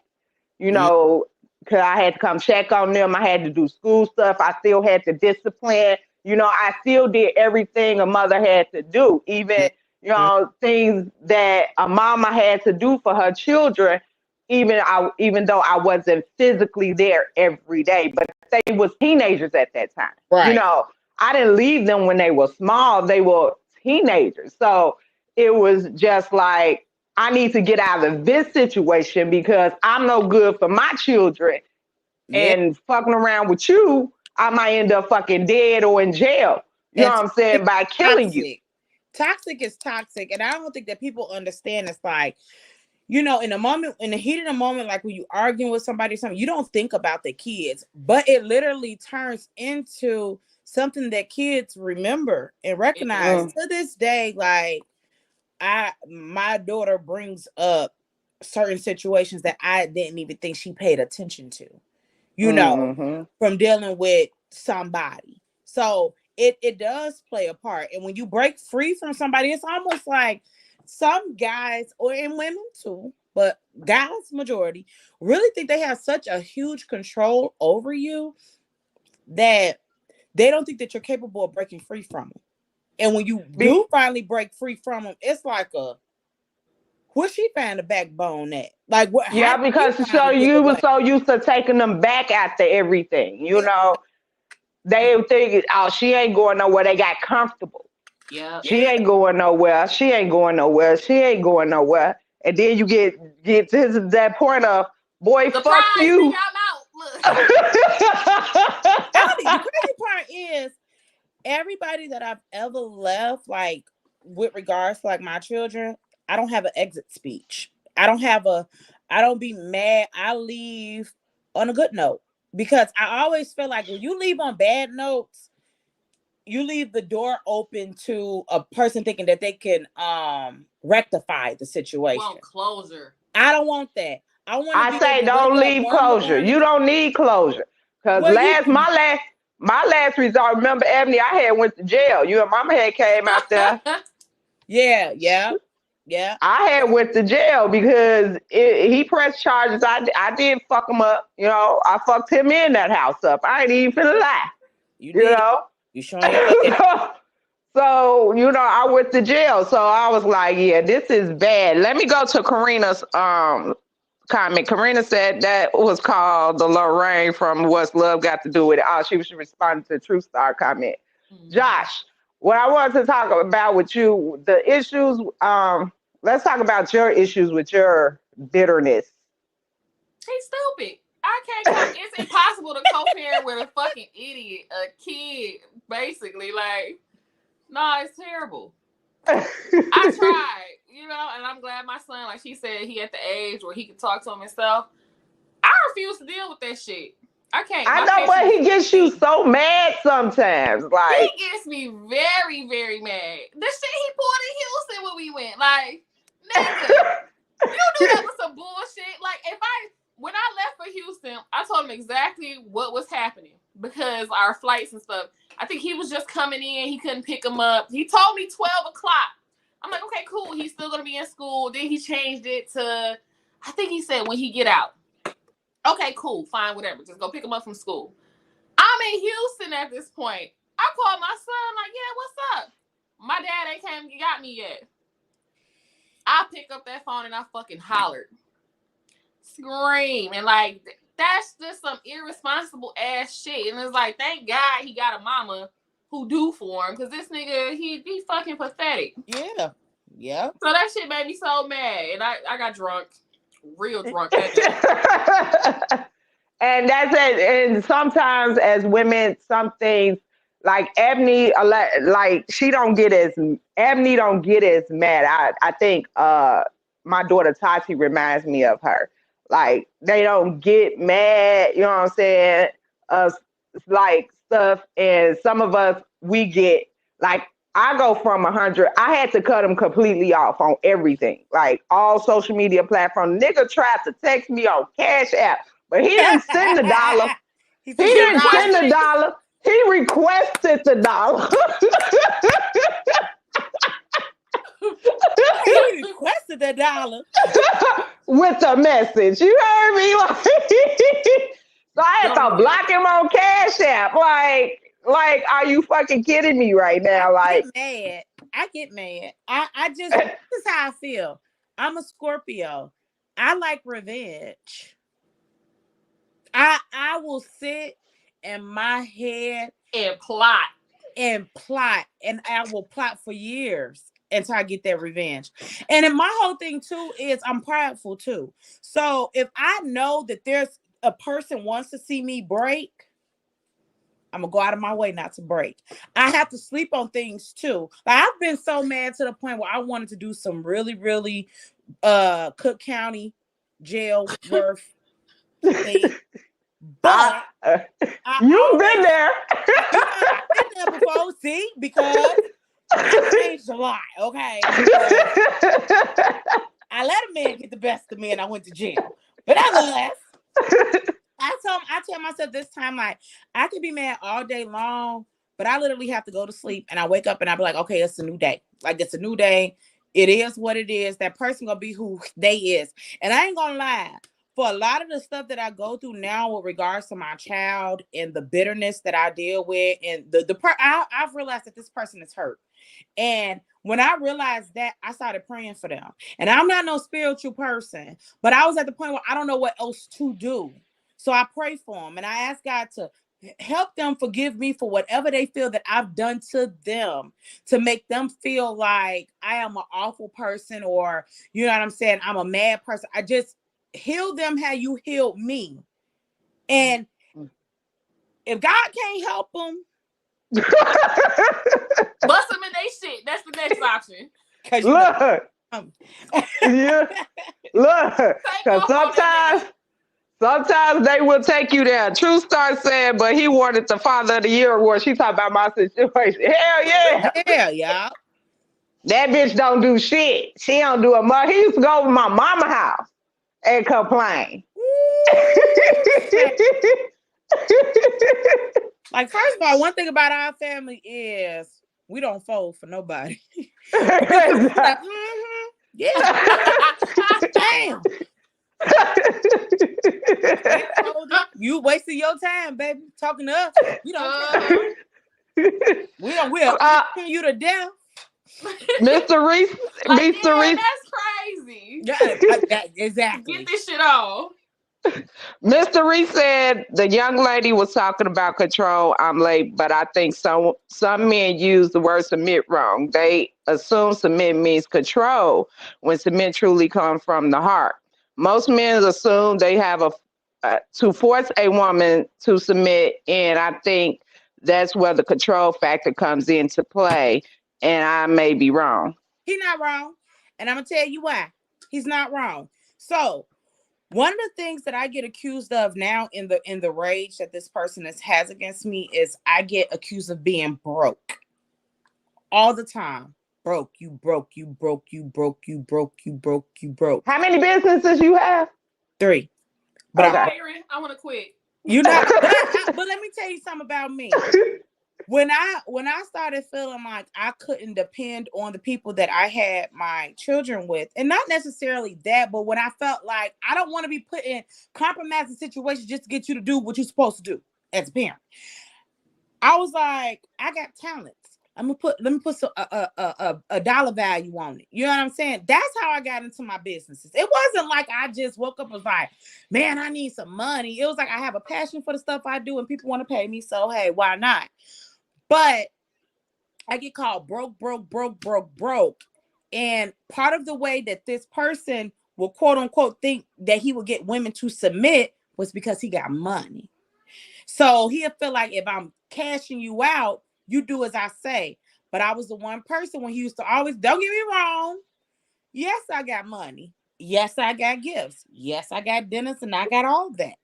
you know, because I had to come check on them. I had to do school stuff. I still had to discipline. You know, I still did everything a mother had to do, even, you know, things that a mama had to do for her children, even though I wasn't physically there every day. But they was teenagers at that time. Right. You know, I didn't leave them when they were small. They were teenagers. So it was just like, I need to get out of this situation because I'm no good for my children. And fucking around with you, I might end up fucking dead or in jail. You know what I'm saying? By killing you. Toxic is toxic. And I don't think that people understand. It's like, you know, in the heat of the moment, like when you arguing with somebody or something, you don't think about the kids, but it literally turns into something that kids remember and recognize to this day. Like my daughter brings up certain situations that I didn't even think she paid attention to, you know, from dealing with somebody. So it does play a part. And when you break free from somebody, it's almost like some guys, and women too, but guys, majority, really think they have such a huge control over you that they don't think that you're capable of breaking free from them. And when you do finally break free from them, it's like where she found the backbone at? Like what? Yeah, because you were so used to taking them back after everything. You know, they think, oh, she ain't going nowhere. They got comfortable. Yeah. She ain't going nowhere. She ain't going nowhere. She ain't going nowhere. And then you get to that point of, boy, fuck you. The crazy part is everybody that I've ever left, like with regards to like my children, I don't have an exit speech. I don't be mad. I leave on a good note because I always feel like when you leave on bad notes, you leave the door open to a person thinking that they can rectify the situation. You want closure. I don't want that. I say don't leave closure. You don't need closure. Because my last resort, remember, Ebony, I had went to jail. You and Mama had came out there. Yeah. Yeah. I had went to jail because he pressed charges. I did fuck him up. You know, I fucked him in that house up. I ain't even finna lie. You You did. know? You showing your age. So, you know, I went to jail. So I was like, yeah, this is bad. Let me go to Karina's comment. Karina said that was called the Lorraine from What's Love Got to Do with It. Oh, she was responding to the True Star comment. Josh, what I wanted to talk about with you, the issues, let's talk about your issues with your bitterness. He's stupid. I can't. It's impossible to co-parent with a fucking idiot, a kid, basically. Like, no, it's terrible. I tried, you know, and I'm glad my son, like she said, he at the age where he can talk to him himself. I refuse to deal with that shit. I can't. I know, but he gets you so mad sometimes. Like, he gets me very, very mad. The shit he pulled in Houston when we went, like, nigga, you knew that was some bullshit. Like, when I left for Houston, I told him exactly what was happening because our flights and stuff. I think he was just coming in. He couldn't pick him up. He told me 12 o'clock. I'm like, okay, cool. He's still going to be in school. Then he changed it to, I think he said when he get out. Okay, cool. Fine, whatever. Just go pick him up from school. I'm in Houston at this point. I called my son like, yeah, what's up? My dad ain't came and got me yet. I pick up that phone and I fucking hollered. Scream. And like, that's just some irresponsible ass shit. And it's like, thank God he got a mama who do for him. Because this nigga, he fucking pathetic. Yeah. Yeah. So that shit made me so mad. And I got drunk. Real drunk that day. And that's it. And sometimes as women, some things like Ebony, like she don't get as Ebony don't get as mad. I think my daughter Tati reminds me of her. Like they don't get mad, you know what I'm saying? Like stuff, and some of us we get like I go from 100. I had to cut him completely off on everything, like all social media platforms. Nigga tried to text me on Cash App, but he didn't send the dollar. He didn't send the dollar. He requested the dollar. He requested the dollar with a message. You heard me? So I had to block him on Cash App. Like, are you fucking kidding me right now? Like, I get mad. I just, this is how I feel. I'm a Scorpio. I like revenge. I will sit in my head and plot. And I will plot for years until I get that revenge. And then my whole thing too is I'm prideful too. So if I know that there's a person wants to see me break, I'm gonna go out of my way not to break. I have to sleep on things too. Like, I've been so mad to the point where I wanted to do some really, really Cook County jail worth thing. But you've been there. I've been there before, see, because I changed a lot, okay? I let a man get the best of me and I went to jail. But nevertheless, I tell myself this time, like, I could be mad all day long, but I literally have to go to sleep and I wake up and I be like, okay, it's a new day. Like, it's a new day. It is what it is. That person gonna be who they is. And I ain't gonna lie. For a lot of the stuff that I go through now with regards to my child and the bitterness that I deal with, and I've realized that this person is hurt. And when I realized that, I started praying for them. And I'm not no spiritual person, but I was at the point where I don't know what else to do. So I pray for them and I ask God to help them forgive me for whatever they feel that I've done to them, to make them feel like I am an awful person, or, you know what I'm saying, I'm a mad person. I just heal them how you healed me. And if God can't help them, bust them in their shit. That's the next option. Look. Yeah. Look. Because sometimes they will take you there. True Star said, but he wanted the Father of the Year award. She talked about my situation. Hell yeah. Yeah, y'all. That bitch don't do shit. She don't do a much. He used to go over my mama house and complain. Like, first of all, one thing about our family is we don't fold for nobody. Like, Yeah. Damn. You wasted your time, baby, talking to us. You don't care. We'll pin you to death. Mr. Reese, Like, Mr. Reese, that's crazy. Yeah, exactly. Get this shit on. Mr. Reese said the young lady was talking about control. I'm late, but I think some men use the word submit wrong. They assume submit means control when submit truly comes from the heart. Most men assume they have to force a woman to submit, and I think that's where the control factor comes into play. And I may be wrong. He's not wrong, and I'm gonna tell you why. He's not wrong. So one of the things that I get accused of now in the rage that this person has against me is I get accused of being broke all the time. Broke, you broke, you broke, you broke, you broke, you broke, you broke. How many businesses you have? 3. But Okay. I want to quit. You know, but let me tell you something about me. When I started feeling like I couldn't depend on the people that I had my children with, and not necessarily that, but when I felt like I don't want to be put in compromising situations just to get you to do what you're supposed to do as a parent, I was like, I got talents. Let me put a dollar value on it. You know what I'm saying? That's how I got into my businesses. It wasn't like I just woke up and was like, man, I need some money. It was like I have a passion for the stuff I do and people want to pay me. So, hey, why not? But I get called broke. And part of the way that this person will quote unquote think that he will get women to submit was because he got money. So he'll feel like if I'm cashing you out, you do as I say. But I was the one person when he used to always, don't get me wrong. Yes, I got money. Yes, I got gifts. Yes, I got dinners and I got all that.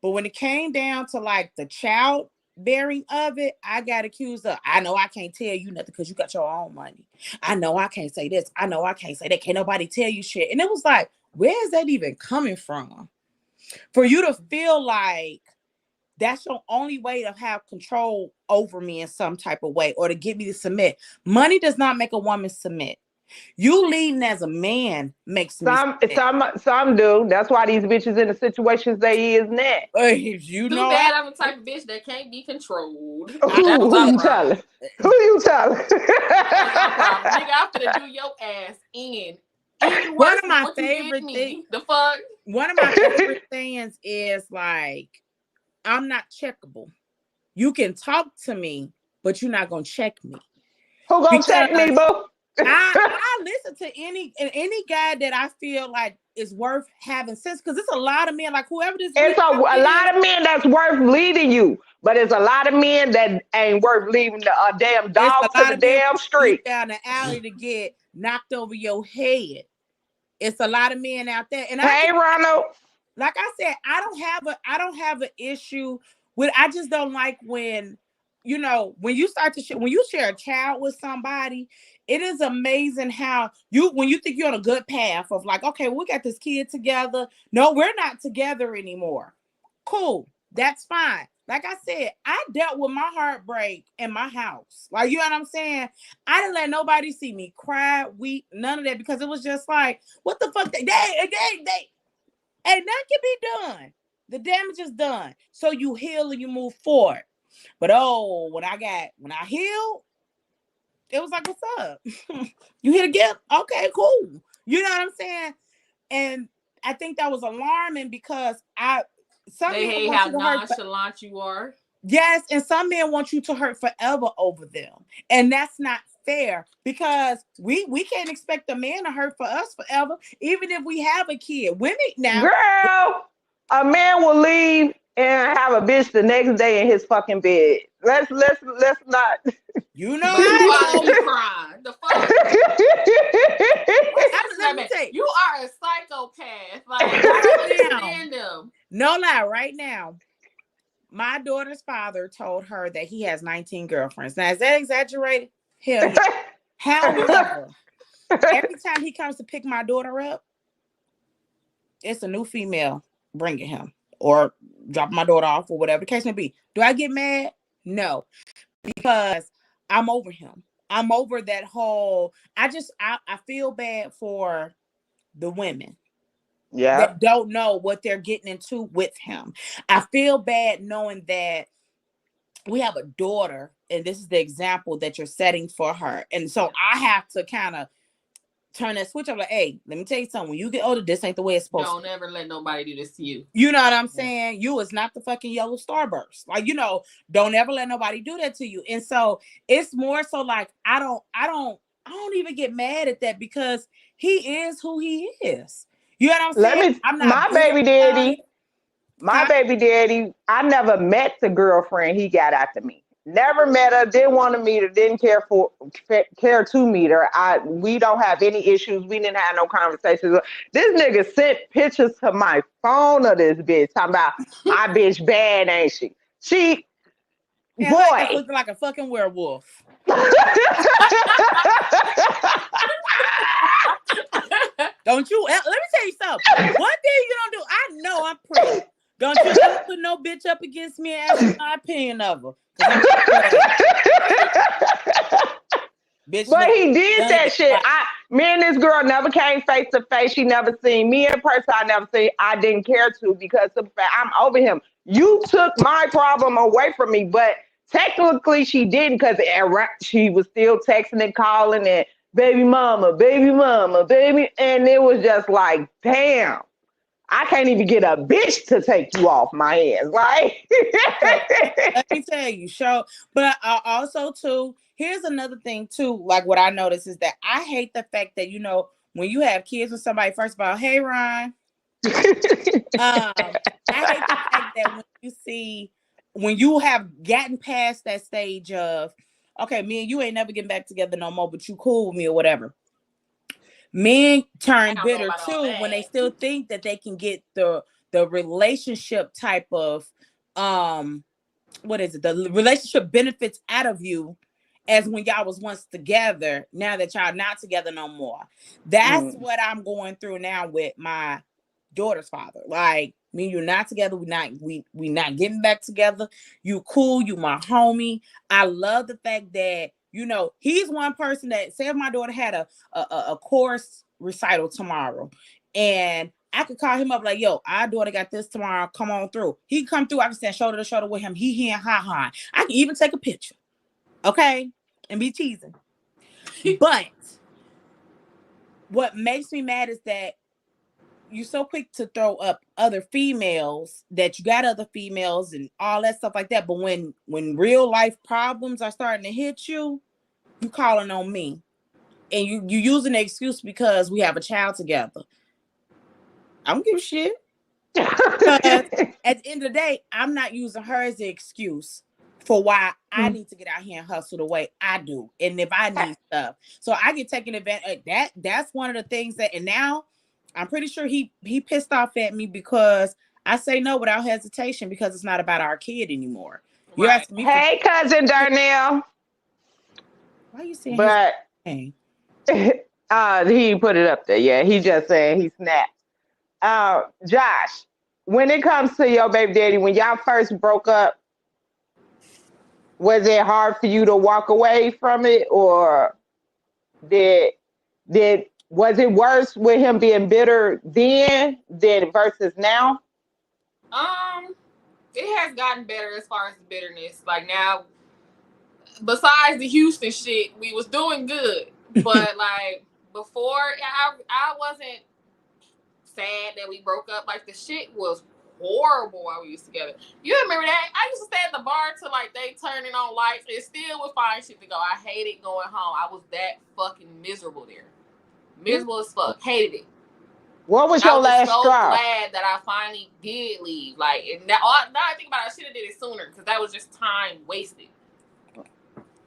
But when it came down to like the child bearing of it, I got accused of, I know I can't tell you nothing because you got your own money. I know I can't say this. I know I can't say that. Can't nobody tell you shit. And it was like, where is that even coming from? For you to feel like that's your only way to have control over me in some type of way or to get me to submit. Money does not make a woman submit. You leading as a man makes me some do. That's why these bitches in the situations they is now. You Too know, bad I'm the type of bitch that can't be controlled. Who you telling? Who you telling? That's my problem. Nigga, I'm finna do your ass in. One of my favorite things. The fuck? One of my favorite things is like, I'm not checkable. You can talk to me, but you're not gonna check me. Who gonna check me, boo? I listen to any guy that I feel like is worth having sense, because it's a lot of men, like whoever this it's a lot of men that's worth leading you, but it's a lot of men that ain't worth leaving a damn dog to the damn street down the alley to get knocked over your head. It's a lot of men out there, and hey, Ronald. Like I said, I don't have an issue with. I just don't like when, you know, when you start to when you share a child with somebody. It is amazing how when you think you're on a good path of like, okay, we got this kid together. No, we're not together anymore. Cool, that's fine. Like I said, I dealt with my heartbreak in my house. Like, you know what I'm saying? I didn't let nobody see me cry, weep, none of that, because it was just like, what the fuck? They ain't nothing can be done. The damage is done. So you heal and you move forward. But when I healed, it was like, what's up? You hit again? Okay, cool. You know what I'm saying? And I think that was alarming because they hate how nonchalant you are. Yes, and some men want you to hurt forever over them. And that's not fair, because we can't expect a man to hurt for us forever, even if we have a kid. Women now, girl, a man will leave and have a bitch the next day in his fucking bed. Let's not. You know, you crying. The fuck? Let me tell you, you are a psychopath. Like, I understand them. No lie, right now, my daughter's father told her that he has 19 girlfriends. Now, is that exaggerated? Hell yeah. However, every time he comes to pick my daughter up, it's a new female bringing him or dropping my daughter off or whatever the case may be. Do I get mad? No, because I'm over him. I'm over that whole. I feel bad for the women Yeah. that don't know what they're getting into with him. I feel bad knowing that we have a daughter, and this is the example that you're setting for her. And so I have to kind of turn that switch up. Like, hey, let me tell you something. When you get older, this ain't the way it's supposed to. Don't ever let nobody do this to you. You know what I'm saying? You is not the fucking yellow starburst. Like, don't ever let nobody do that to you. And so it's more so like I don't even get mad at that because he is who he is. You know what I'm saying? I'm not My baby daddy, I never met the girlfriend he got after me. Never met her, didn't want to meet her, didn't care to meet her. We don't have any issues. We didn't have no conversations. This nigga sent pictures to my phone of this bitch talking about my bitch bad, ain't she? She and boy. like, looking like a fucking werewolf. Don't you? Let me tell you something. One thing you don't do. I know I'm pretty. Don't you ever put no bitch up against me and ask my opinion of her. Bitch, but he did that shit. Me and this girl never came face to face. She never seen me in person. I never seen. I didn't care to because of the fact I'm over him. You took my problem away from me, but technically she didn't because she was still texting and calling and baby mama, baby, and it was just like, damn. I can't even get a bitch to take you off my hands. Like, let me tell you, but also too, here's another thing too. Like what I noticed is that I hate the fact that when you have kids with somebody, first of all, hey Ryan, I hate the fact that when you have gotten past that stage of, okay, me and you ain't never getting back together no more, but you cool with me or whatever. Men turn bitter too when they still think that they can get the relationship type of what is it? The relationship benefits out of you as when y'all was once together. Now that y'all not together no more. That's what I'm going through now with my daughter's father. Like, me and you're not together. We not getting back together. You cool. You my homie. I love the fact that he's one person that, say if my daughter had a course recital tomorrow, and I could call him up like, yo, our daughter got this tomorrow. Come on through. He can come through. I can stand shoulder to shoulder with him. He and ha. I can even take a picture. Okay? And be teasing. But what makes me mad is that you're so quick to throw up other females, that you got other females and all that stuff like that. But when real life problems are starting to hit you, you calling on me. And you using the excuse because we have a child together. I don't give a shit. Because at the end of the day, I'm not using her as an excuse for why I need to get out here and hustle the way I do. And if I need stuff. So I get taken advantage of. That's one of the things that, and now I'm pretty sure he pissed off at me because I say no without hesitation because it's not about our kid anymore. Right. You're asking me hey, cousin Darnell. Why are you saying but his name? He put it up there. Yeah, he just saying he snapped. Josh, when it comes to your baby daddy, when y'all first broke up, was it hard for you to walk away from it, or was it worse with him being bitter then than versus now? It has gotten better as far as the bitterness. Like now, besides the Houston shit, we was doing good. But like before, I wasn't sad that we broke up. Like the shit was horrible while we was together. You remember that? I used to stay at the bar till like they turning on lights and still would find shit to go. I hated going home. I was that fucking miserable there. Miserable as fuck. Hated it. What was your last straw? I was so glad that I finally did leave. Like, and now I think about it, I should have did it sooner because that was just time wasted.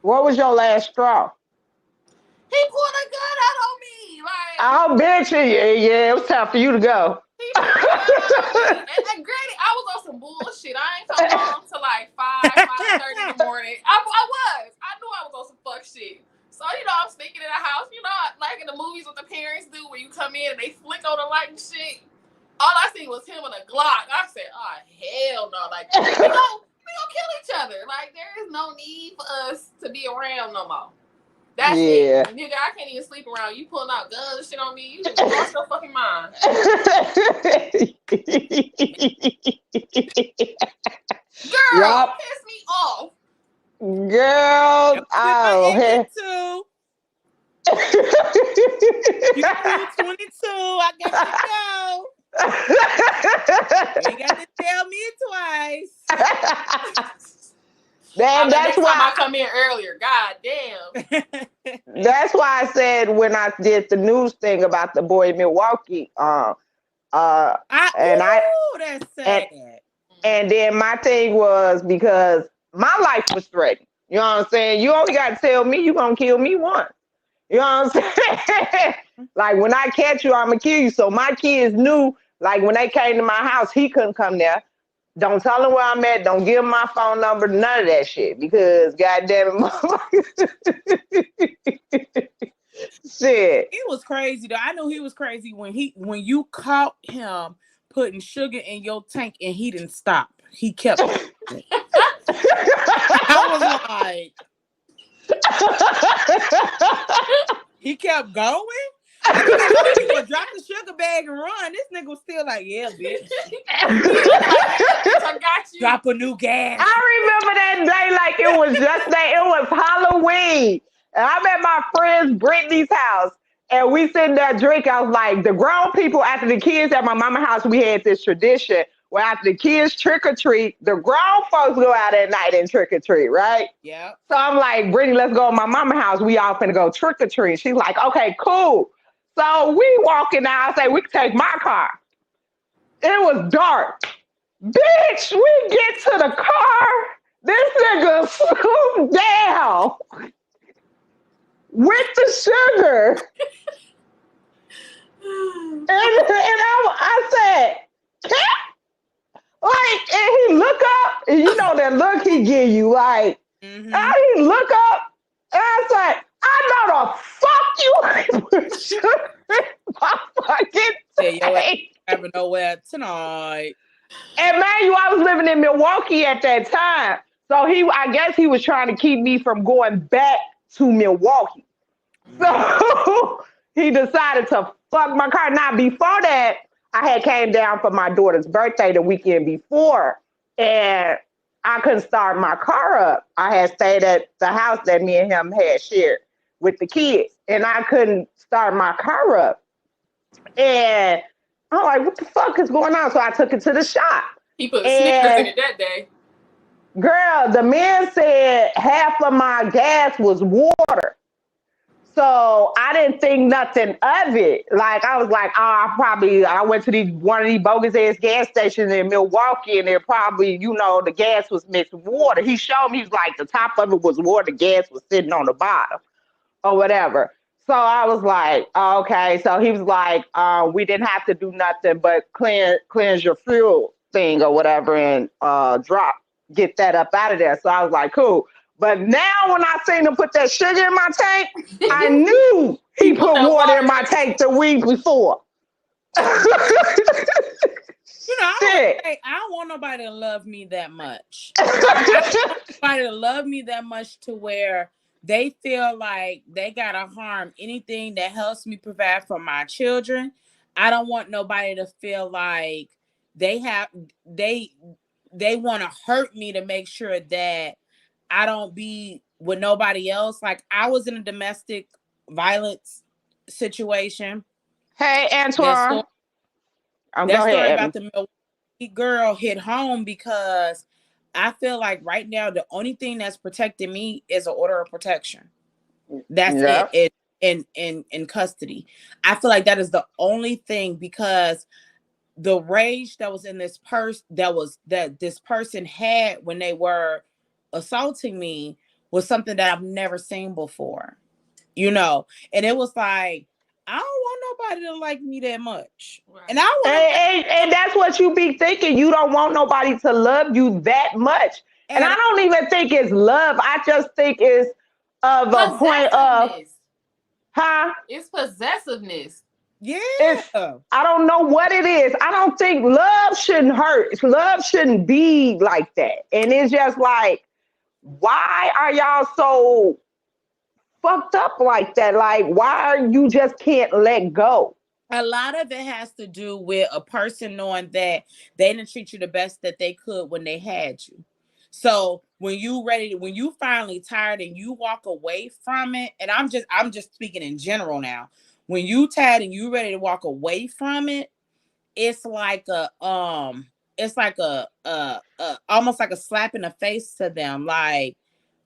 What was your last straw? He pulled a gun out on me. Like, oh, bitch, yeah, it was time for you to go. He pulled a gun out on me. And granted, I was on some bullshit. I ain't come home till like 5:30 in the morning. I knew I was on some fuck shit. So, I'm sneaking in the house, like in the movies what the parents do where you come in and they flick on the light and shit. All I seen was him and a Glock. I said, oh, hell no. Like, we gonna kill each other. Like, there is no need for us to be around no more. That's Yeah. it. Nigga, I can't even sleep around you pulling out guns and shit on me. You just lost your fucking mind. Girl, Yup. piss me off. Girl, oh, hey. Too. You 22, I got to go. You ain't got to tell me twice. That's next time why I come in earlier. God damn. That's why I said when I did the news thing about the boy in Milwaukee, That's sad. And then my thing was because my life was threatened. You know what I'm saying? You only got to tell me you gonna kill me once. You know what I'm saying? Like when I catch you, I'm gonna kill you. So my kids knew, like when they came to my house, he couldn't come there. Don't tell him where I'm at. Don't give him my phone number. None of that shit. Because goddamn it, shit. He was crazy though. I knew he was crazy when you caught him putting sugar in your tank and he didn't stop. He kept. I was like, he kept going. He would drop the sugar bag and run. This nigga was still like, yeah, bitch. I got you. Drop a new gas. I remember that day like it was just that. It was Halloween. And I'm at my friend Brittany's house. And we sitting there drinking. I was like, the grown people, after the kids at my mama's house, we had this tradition where after the kids trick or treat, the grown folks go out at night and trick or treat, right? Yeah. So I'm like, Brittany, let's go to my mama's house. We all finna go trick or treat. She's like, okay, cool. So we walking out. I say, we can take my car. It was dark. Bitch, we get to the car. This nigga swooped down with the sugar. and I said, Cat? Like, and he look up, and you know that look he give you, like, I didn't look up, and I was like, I know the fuck you ain't put sugar in my fucking tank. Having nowhere tonight. And man, I was living in Milwaukee at that time. So I guess he was trying to keep me from going back to Milwaukee. So he decided to fuck my car. Now, before that, I had came down for my daughter's birthday the weekend before, and I couldn't start my car up. I had stayed at the house that me and him had shared with the kids, and I couldn't start my car up. And I'm like, what the fuck is going on? So I took it to the shop. He put Snickers in it that day. Girl, the man said half of my gas was water. So I didn't think nothing of it. Like, I was like, I went to one of these bogus ass gas stations in Milwaukee, and they're probably, the gas was mixed with water. He showed me, he's like, the top of it was water, the gas was sitting on the bottom or whatever. So I was like, okay. So he was like, we didn't have to do nothing but cleanse your fuel thing or whatever and get that up out of there. So I was like, cool. But now when I seen him put that sugar in my tank, I knew he put water in my tank the week before. I don't want nobody to love me that much. I don't want nobody to love me that much to where they feel like they gotta harm anything that helps me provide for my children. I don't want nobody to feel like they want to hurt me to make sure that I don't be with nobody else. Like, I was in a domestic violence situation. Hey, Antoine. That story about the Milwaukee girl hit home because I feel like right now the only thing that's protecting me is an order of protection. That's it in custody. I feel like that is the only thing, because the rage that was in this that this person had when they were assaulting me was something that I've never seen before. And it was like, I don't want nobody to like me that much. Right. And and that's what you be thinking. You don't want nobody to love you that much. And I don't even think it's love. I just think it's of a point of, it's possessiveness. Yeah. I don't know what it is. I don't think love shouldn't hurt. Love shouldn't be like that. And it's just like, why are y'all so fucked up like that? Like, why you just can't let go? A lot of it has to do with a person knowing that they didn't treat you the best that they could when they had you. So when you finally tired and you walk away from it, and I'm just speaking in general now. When you tired and you ready to walk away from it, it's like a almost like a slap in the face to them. Like,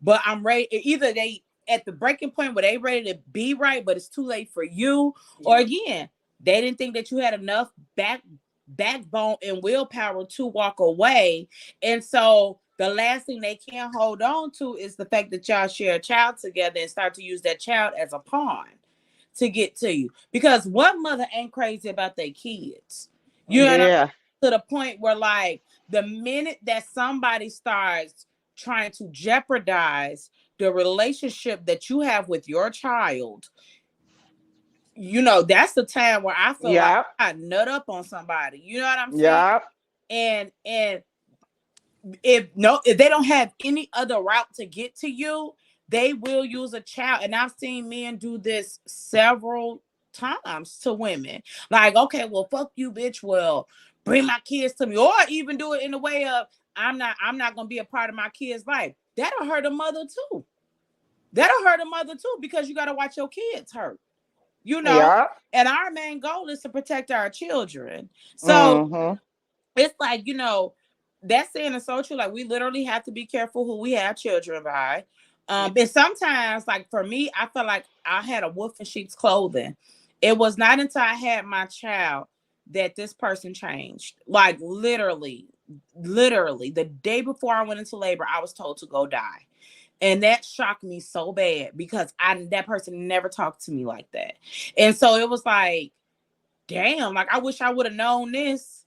but I'm ready. Either they at the breaking point where they ready to be right, but it's too late for you, or again, they didn't think that you had enough backbone and willpower to walk away. And so the last thing they can hold on to is the fact that y'all share a child together and start to use that child as a pawn to get to you. Because what mother ain't crazy about their kids? You know what I mean? Yeah. To the point where, like, the minute that somebody starts trying to jeopardize the relationship that you have with your child, you know, that's the time where I feel like I nut up on somebody. You know what I'm saying? Yeah. And if they don't have any other route to get to you, they will use a child. And I've seen men do this several times to women. Like, okay, well, fuck you, bitch. Well, bring my kids to me. Or even do it in the way of, I'm not gonna be a part of my kid's life. That'll hurt a mother too. Because you gotta watch your kids hurt. You know, and our main goal is to protect our children. So it's like, you know, that's saying is so true. Like, we literally have to be careful who we have children by. And sometimes, like for me, I felt like I had a wolf in sheep's clothing. It was not until I had my child that this person changed. Like literally, the day before I went into labor, I was told to go die. And that shocked me so bad because that person never talked to me like that. And so it was like, damn, like I wish I would have known this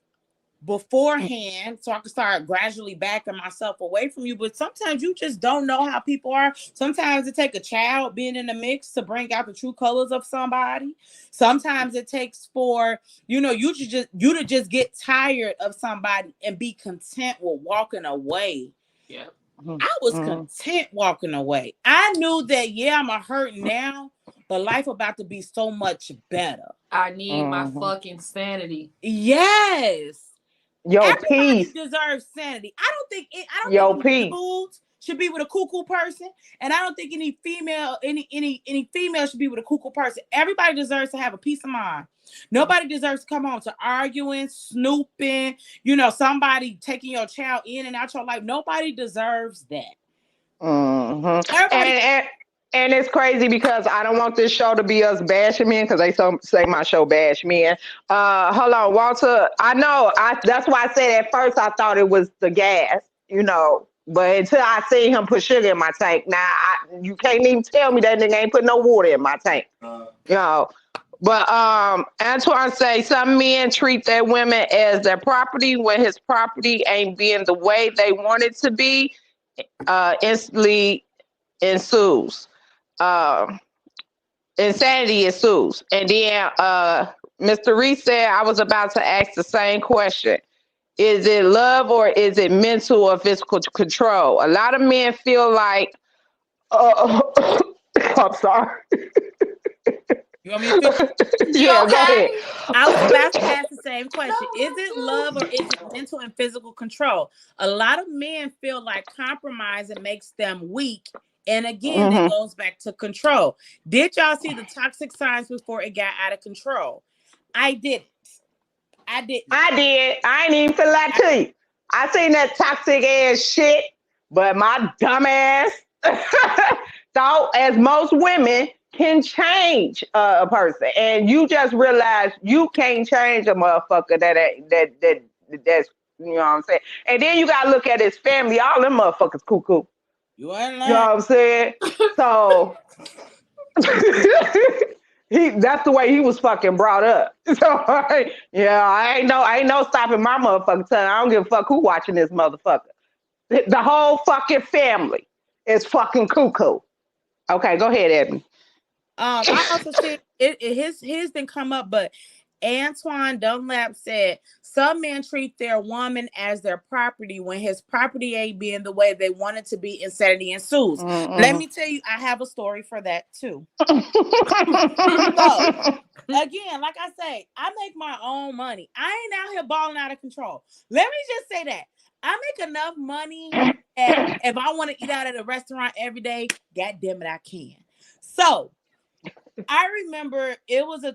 beforehand so I could start gradually backing myself away from you. But sometimes you just don't know how people are. Sometimes it takes a child being in the mix to bring out the true colors of somebody. Sometimes it takes for, you know, you to just get tired of somebody and be content with walking away. Yeah. I was content walking away. I knew that, yeah, I'm a hurt now, but life about to be so much better. I need my fucking sanity. Yes. Everybody Peace. deserves sanity. I don't think any dudes should be with a cuckoo person, and I don't think any female should be with a cuckoo person. Everybody deserves to have a peace of mind. Nobody deserves to come home to arguing, snooping, you know, somebody taking your child in and out your life. Nobody deserves that. And it's crazy because I don't want this show to be us bashing men because they say my show bash men. Hold on, Walter. I know. That's why I said at first I thought it was the gas, you know. But until I see him put sugar in my tank, now you can't even tell me that nigga ain't put no water in my tank. You know. But Antoine say some men treat their women as their property when his property ain't being the way they want it to be. Instantly ensues. Insanity ensues. And then Mr. Reese said, I was about to ask the same question. Is it love or is it mental or physical control? A lot of men feel like, I'm sorry. You want me to Yeah, go ahead. I was about to ask the same question. Is it love or is it mental and physical control? A lot of men feel like compromising makes them weak. And again, that goes back to control. Did y'all see the toxic signs before it got out of control? I didn't. I did. I ain't even feel like to you. I seen that toxic ass shit, but my dumb ass thought, as most women, can change a person, and you just realize you can't change a motherfucker that's, you know what I'm saying. And then you gotta look at his family. All them motherfuckers cuckoo. You know what I'm saying? So that's the way he was fucking brought up. So yeah, I ain't no stopping my motherfucking tongue. I don't give a fuck who watching this motherfucker. The whole fucking family is fucking cuckoo. Okay, go ahead, Ebony. I also said his didn't come up, but Antoine Dunlap said, some men treat their woman as their property when his property ain't being the way they want it to be. Insanity ensues. Let me tell you, I have a story for that too. So, again, like I say, I make my own money. I ain't out here balling out of control. Let me just say that. I make enough money that if I want to eat out at a restaurant every day, God damn it, I can. So, I remember it was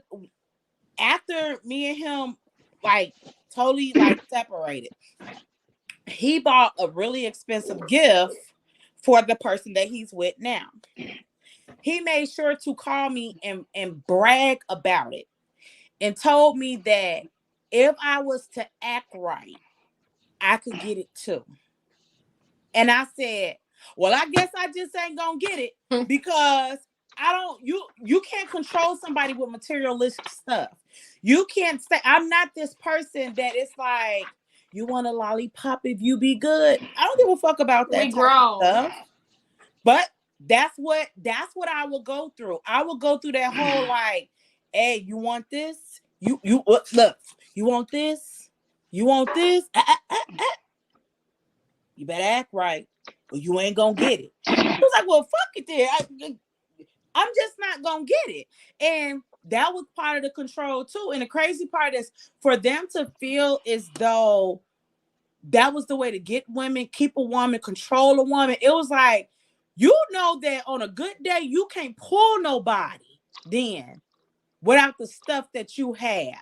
after me and him like totally like separated, he bought a really expensive gift for the person that he's with now. He made sure to call me and brag about it and told me that if I was to act right, I could get it too. And I said, well, I guess I just ain't gonna get it because you can't control somebody with materialistic stuff. You can't say, I'm not this person that it's like, you want a lollipop if you be good. I don't give a fuck about that type of stuff. But that's what I will go through. I will go through that whole like, hey, you want this? You look, you want this? You want this? You better act right, or you ain't gonna get it. I was like, well, fuck it there. I'm just not gonna get it. And that was part of the control too. And the crazy part is for them to feel as though that was the way to get women, keep a woman, control a woman. It was like, you know that on a good day, you can't pull nobody then without the stuff that you have.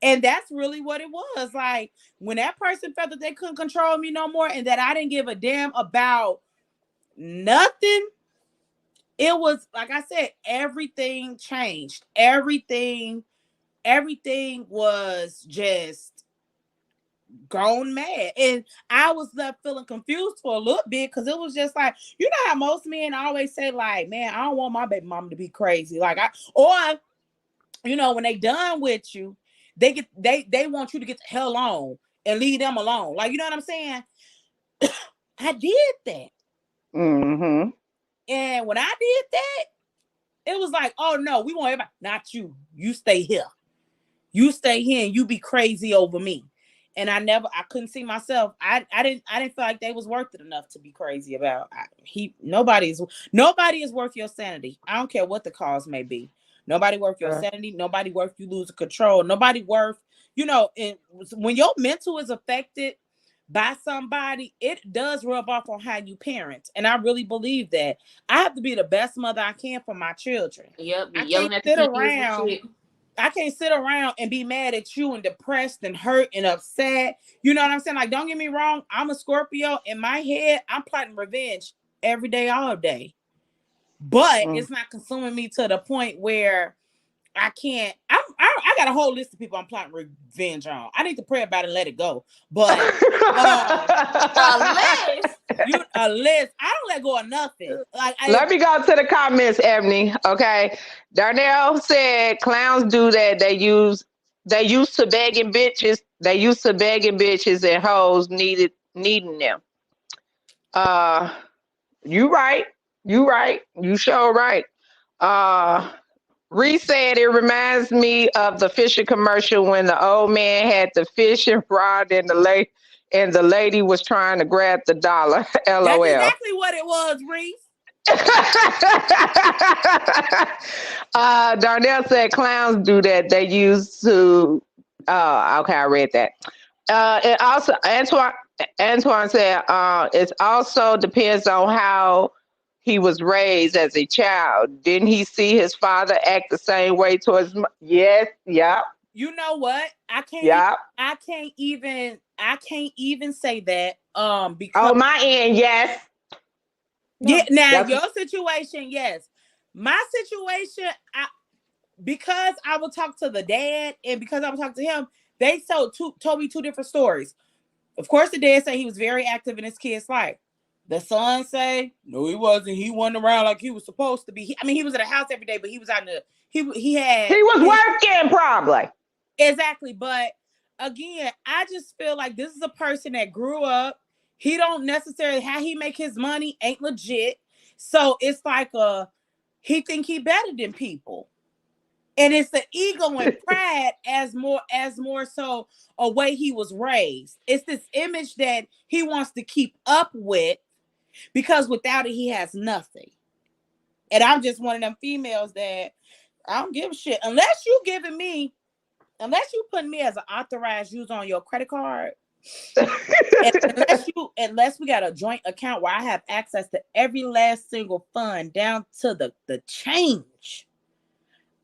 And that's really what it was. Like when that person felt that they couldn't control me no more and that I didn't give a damn about nothing, it was, like I said, everything changed. Everything was just gone mad. And I was left feeling confused for a little bit because it was just like, you know how most men always say, like, man, I don't want my baby mama to be crazy. Like you know, when they done with you, they want you to get the hell on and leave them alone. Like, you know what I'm saying? I did that. Mm-hmm. And when I did that, it was like, oh no, we want everybody, not you. You stay here. You stay here and you be crazy over me. And I couldn't see myself. I didn't feel like they was worth it enough to be crazy about. Nobody is worth your sanity. I don't care what the cause may be. Nobody worth your sanity. Nobody worth you losing control. Nobody worth, you know, and when your mental is affected by somebody, it does rub off on how you parent. And I really believe that. I have to be the best mother I can for my children. Yep. I can't sit around and be mad at you and depressed and hurt and upset. You know what I'm saying? Like, don't get me wrong. I'm a Scorpio. In my head, I'm plotting revenge every day, all day. But it's not consuming me to the point where I can't. I got a whole list of people I'm plotting revenge on. I need to pray about it and let it go. But a list. I don't let go of nothing. Like, let me go to the comments, Ebony. Okay, Darnell said clowns do that. They used to begging bitches. They used to begging bitches and hoes needing them. You right. You sure right. Reese said it reminds me of the fishing commercial when the old man had the fishing rod and the lady was trying to grab the dollar. LOL. That's exactly what it was, Reese. Darnell said clowns do that. They used to. Okay, I read that. And also, Antoine said it also depends on how he was raised as a child. Didn't he see his father act the same way towards? Yes. Yep. You know what? I can't even say that. Because my end, yes. Yeah. Now your situation, yes. My situation, because I will talk to the dad and because I will talk to him, they told me two different stories. Of course, the dad said he was very active in his kid's life. The son say, no, he wasn't. He wasn't around like he was supposed to be. He was at the house every day, but he was out in he was working probably. Exactly. But again, I just feel like this is a person that grew up. He don't necessarily, how he make his money ain't legit. So it's like he think he better than people. And it's the ego and pride as more so a way he was raised. It's this image that he wants to keep up with because without it, he has nothing. And I'm just one of them females that I don't give a shit. Unless you putting me as an authorized user on your credit card. unless we got a joint account where I have access to every last single fund down to the change.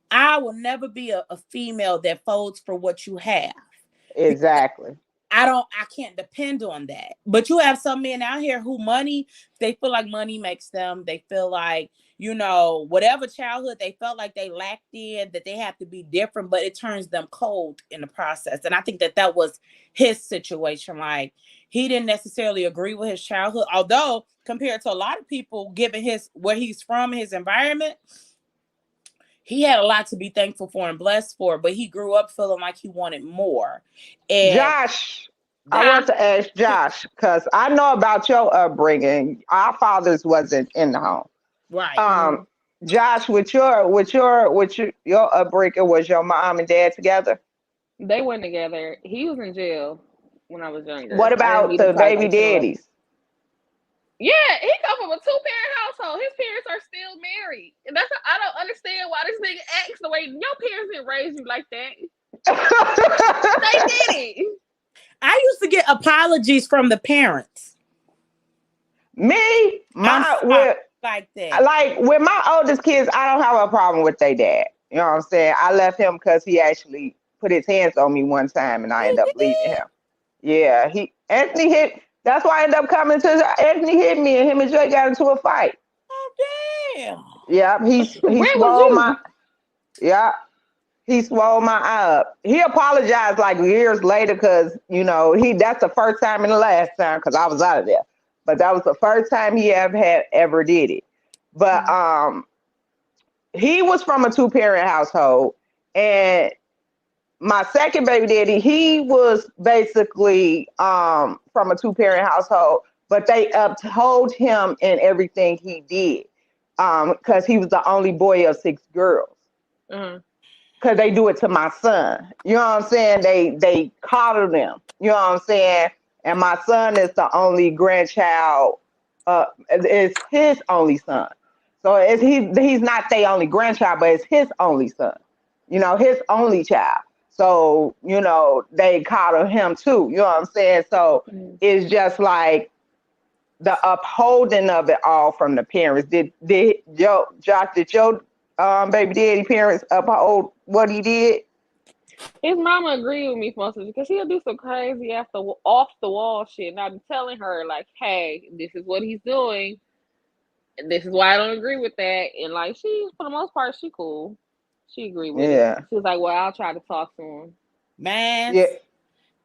I will never be a female that folds for what you have. Exactly. I can't depend on that. But you have some men out here who they feel like money makes them. They feel like, whatever childhood they felt like they lacked in, that they have to be different, but it turns them cold in the process. And I think that was his situation. Like, he didn't necessarily agree with his childhood, although compared to a lot of people, given where he's from, his environment, he had a lot to be thankful for and blessed for, but he grew up feeling like he wanted more. And Josh, I want to ask Josh, because I know about your upbringing. Our fathers wasn't in the home. Right. Josh, with your upbringing, was your mom and dad together? They weren't together. He was in jail when I was younger. What about the baby daddies? Yeah, he come from a 2-parent household. His parents are still married. And I don't understand why this nigga acts the way your parents didn't raise you like that. They did it. I used to get apologies from the parents. Like that. Like with my oldest kids, I don't have a problem with their dad. You know what I'm saying? I left him because he actually put his hands on me one time and I ended up leaving him. Yeah, Anthony hit. That's why I ended up coming to Anthony hit me and him and Jay got into a fight. Oh damn. Yeah, he swole my. Yeah, he swole my eye up. He apologized like years later because that's the first time and the last time because I was out of there. But that was the first time he ever did it. But he was from a 2-parent household, and my second baby daddy, he was basically from a 2-parent household, but they uphold him in everything he did because he was the only boy of 6 girls. Because they do it to my son. You know what I'm saying? They coddle them. You know what I'm saying? And my son is the only grandchild. It's his only son. So he's not their only grandchild, but it's his only son. His only child. So, they coddle him too. You know what I'm saying? So it's just like the upholding of it all from the parents. Did your baby daddy parents uphold what he did? His mama agreed with me mostly because he'll do some crazy off the wall shit. And I'll be telling her, like, hey, this is what he's doing. And this is why I don't agree with that. And like, for the most part, she cool. She agreed with it. She was like, well, I'll try to talk to him. Man,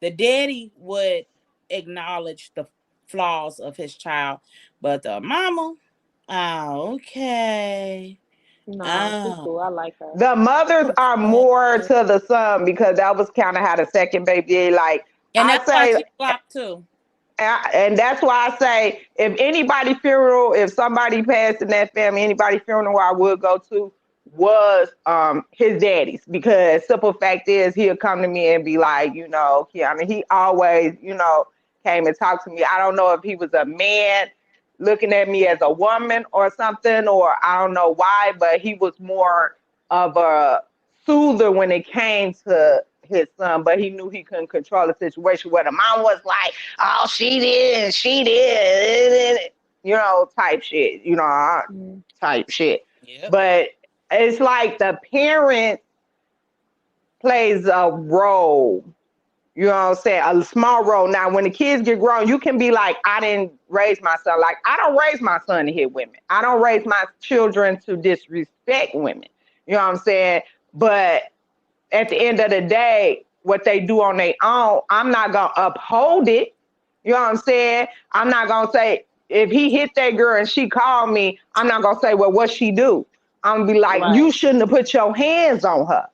the daddy would acknowledge the flaws of his child, but the mama, okay. No, she's cool. I like her. The mothers are more to the son because that was kind of how the second baby did. Like, and that's why she flopped too. And that's why I say, if somebody passed in that family, anybody funeral I would go to was his daddy's, because simple fact is he'll come to me and be like, Kiana, he always, came and talked to me. I don't know if he was a man looking at me as a woman or something, or I don't know why, but he was more of a soother when it came to his son, but he knew he couldn't control the situation where the mom was like, oh, she did, type shit, type shit. Yep. But it's like the parent plays a role, you know what I'm saying? A small role. Now, when the kids get grown, you can be like, I didn't raise my son. Like, I don't raise my son to hit women. I don't raise my children to disrespect women. You know what I'm saying? But at the end of the day, what they do on their own, I'm not going to uphold it. You know what I'm saying? I'm not going to say, if he hit that girl and she called me, I'm not going to say, well, what'd she do? I'm going to be like, right. You shouldn't have put your hands on her.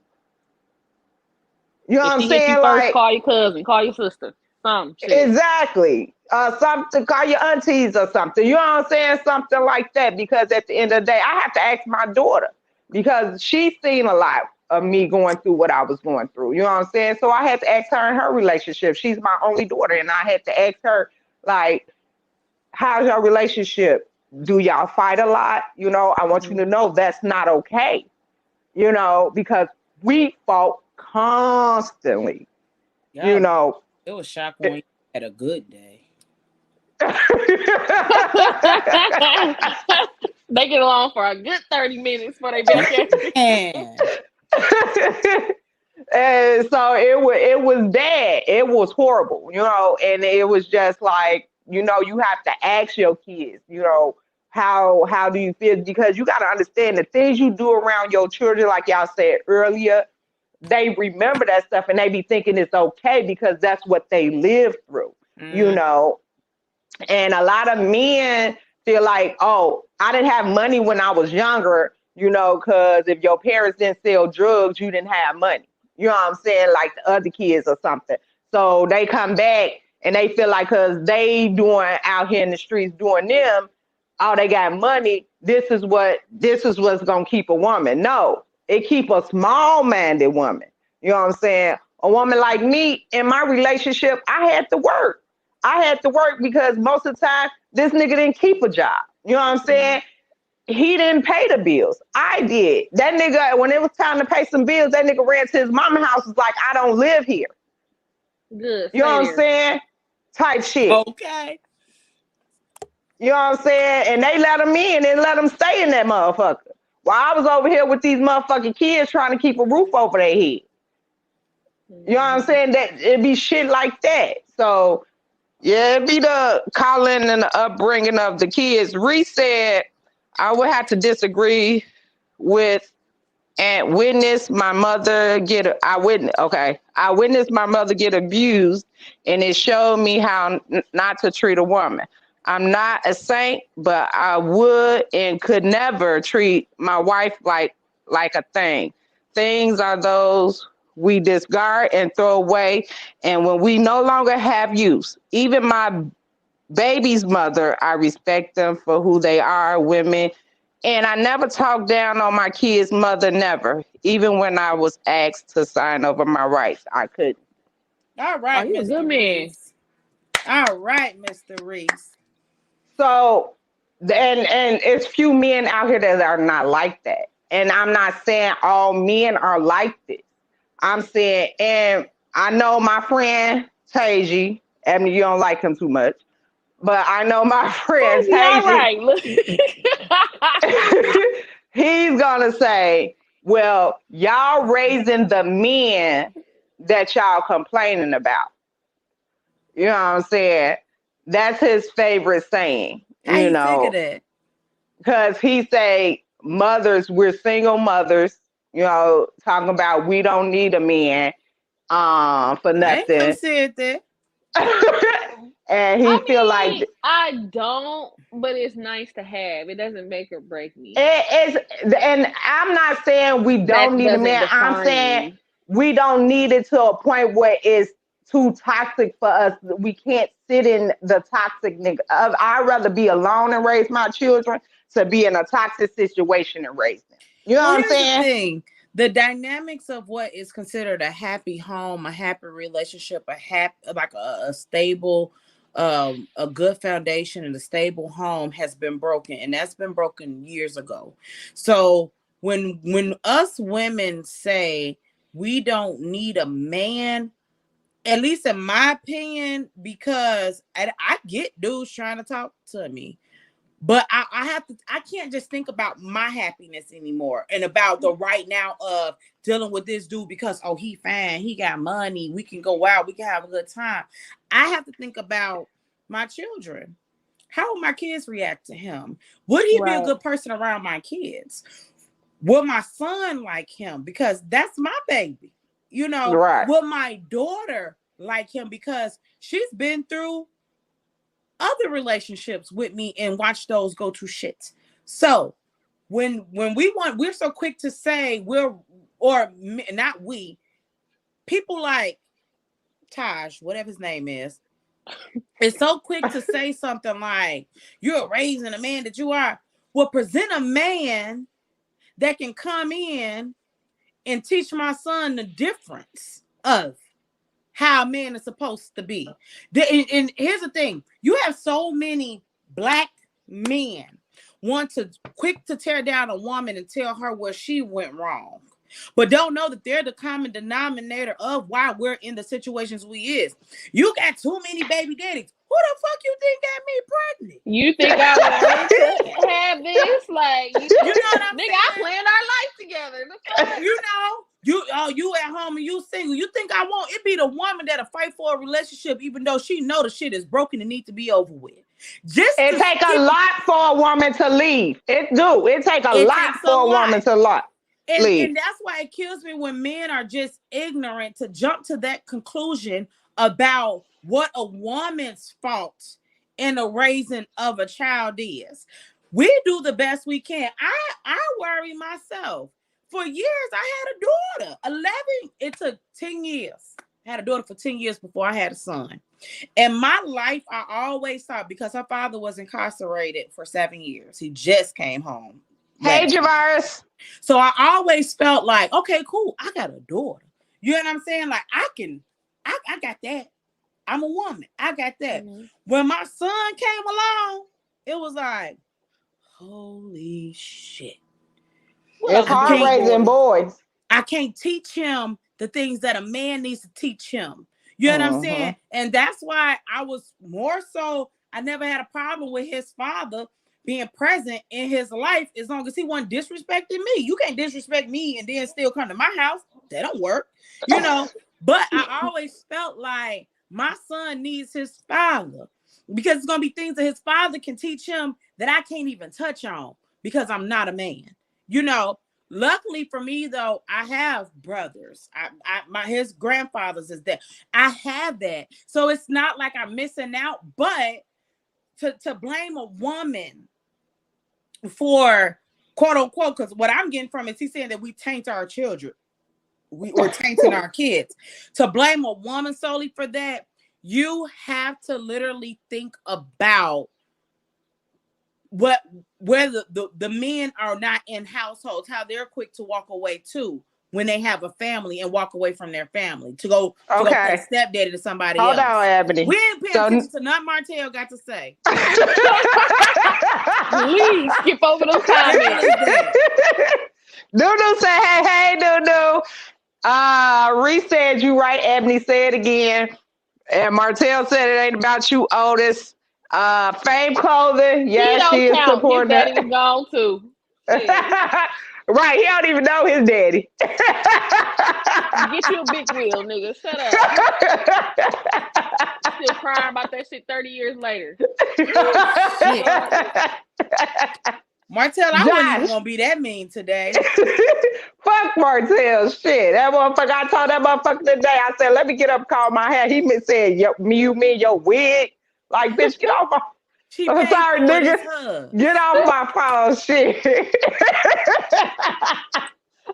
You know what I'm saying? First, call your cousin, call your sister, something. Shit. Exactly. Something, call your aunties or something. You know what I'm saying? Something like that. Because at the end of the day, I have to ask my daughter because she's seen a lot of me going through what I was going through. You know what I'm saying? So I had to ask her in her relationship. She's my only daughter, and I had to ask her, like, how's your relationship? Do y'all fight a lot? You know, I want you to know that's not okay. You know, because we fought constantly. You Yeah, know. it was shocking when you had a good day. They get along for a good 30 minutes before they back at it. Man. And so it was bad. It was horrible, you know, and it was just like, you know, you have to ask your kids, you know, how do you feel? Because you got to understand the things you do around your children, like y'all said earlier, they remember that stuff and they be thinking it's okay because that's what they lived through, you know. And a lot of men feel like, oh, I didn't have money when I was younger, you know, because if your parents didn't sell drugs, you didn't have money. You know what I'm saying? Like the other kids or something. So they come back and they feel like because they doing out here in the streets doing them, oh, they got money. This is what's gonna keep a woman. No, it keep a small-minded woman. You know what I'm saying? A woman like me in my relationship, I had to work. I had to work because most of the time this nigga didn't keep a job. You know what I'm saying? He didn't pay the bills. I did. That nigga, when it was time to pay some bills, that nigga ran to his mama house, was like, I don't live here. Good. You know what I'm saying? Type shit. Okay. You know what I'm saying? And they let him in and let him stay in that motherfucker. While I was over here with these motherfucking kids trying to keep a roof over their head. You know what I'm saying? That it be shit like that. So yeah, it be the calling and the upbringing of the kids. Reese said, I would have to disagree with and witness my mother get. I witnessed my mother get abused, and it showed me how not to treat a woman. I'm not a saint, but I would and could never treat my wife like a thing. Things are those we discard and throw away, and when we no longer have use. Even my baby's mother, I respect them for who they are, women. And I never talked down on my kid's mother, never. Even when I was asked to sign over my rights, I couldn't. All right, you a good Mr. man. Reese. All right, Mr. Reese. So, and it's few men out here that are not like that. And I'm not saying all men are like this. I'm saying, and I know my friend Taji, and you don't like him too much, but I know my friend All Taji. right. Look. He's gonna say, well, y'all raising the men that y'all complaining about. You know what I'm saying? That's his favorite saying, How you you know, figure that? because he say mothers, we're single mothers, you know, talking about we don't need a man for I ain't never nothing. said that. And he feel like I don't, but it's nice to have. It doesn't make or break me. it is, and I'm not saying we don't need a doesn't man. I'm define saying me. we don't need it to a point where it's too toxic for us. We can't sit in the toxic nigga. I'd rather be alone and raise my children to be in a toxic situation and raise them. You know Well, what I'm here's the saying? thing. The dynamics of what is considered a happy home, a happy relationship, a stable, a good foundation and a stable home has been broken, and that's been broken years ago. So when us women say we don't need a man, at least in my opinion, because I get dudes trying to talk to me. But I can't just think about my happiness anymore and about the right now of dealing with this dude because, oh, he fine, he got money, we can go out, we can have a good time. I have to think about my children. How will my kids react to him? Would he be a good person around my kids? Will my son like him? Because that's my baby. You know, Right. will my daughter like him? Because she's been through other relationships with me and watch those go to shit. So when we're so quick to say people like Taj, whatever his name is so quick to say something like, you're raising a man that you are. Well, present a man that can come in and teach my son the difference of how a man is supposed to be. And here's the thing. You have so many black men quick to tear down a woman and tell her where she went wrong, but don't know that they're the common denominator of why we're in the situations we is. You got too many baby daddies. Who the fuck you think got me pregnant? You think I wanted to have this? Like, you know what I'm nigga, saying? I planned our life together. You at home and you single. You think I won't? It be the woman that'll fight for a relationship even though she know the shit is broken and need to be over with. It take a lot for a woman to leave. It take a lot for a woman to leave. And that's why it kills me when men are just ignorant to jump to that conclusion about what a woman's fault in the raising of a child is. We do the best we can. I worry myself. For years, I had a daughter. 11. It took 10 years. I had a daughter for 10 years before I had a son. In my life, I always thought, because her father was incarcerated for 7 years. He just came home. Hey, Javaris. So I always felt like, okay, cool. I got a daughter. You know what I'm saying? Like, I got that. I'm a woman. I got that. Mm-hmm. When my son came along, it was like, holy shit. It's hard raising boys. I can't teach him the things that a man needs to teach him. You know what I'm saying? And that's why I was more so, I never had a problem with his father being present in his life as long as he wasn't disrespecting me. You can't disrespect me and then still come to my house. That don't work, you know. But I always felt like my son needs his father because it's going to be things that his father can teach him that I can't even touch on because I'm not a man. You know, luckily for me, though, I have brothers. His grandfathers is there. I have that. So it's not like I'm missing out. But to blame a woman for quote unquote, because what I'm getting from is he's saying that we taint our children. We're tainting our kids. To blame a woman solely for that, you have to literally think about where the men are not in households, how they're quick to walk away too when they have a family and walk away from their family to go play stepdaddy to somebody else. Hold on, Ebony. We ain't paying attention to nothing Martell got to say. Please skip over those comments. Dudu said, hey, Dudu. Reese said you right. Ebony said again. And Martell said it ain't about you, Otis. Fame Clothing, yes, she is supporting that. His daddy was gone too. Right, he don't even know his daddy. Get you a big wheel, nigga. Shut up. Still crying about that shit 30 years later. Martell, I wasn't even gonna be that mean today. Fuck Martell, shit. That motherfucker, I told that motherfucker today, I said, let me get up and call my hair. He said, you mean your wig? Like, bitch, get off my... I'm sorry, nigga. Get off my phone, shit.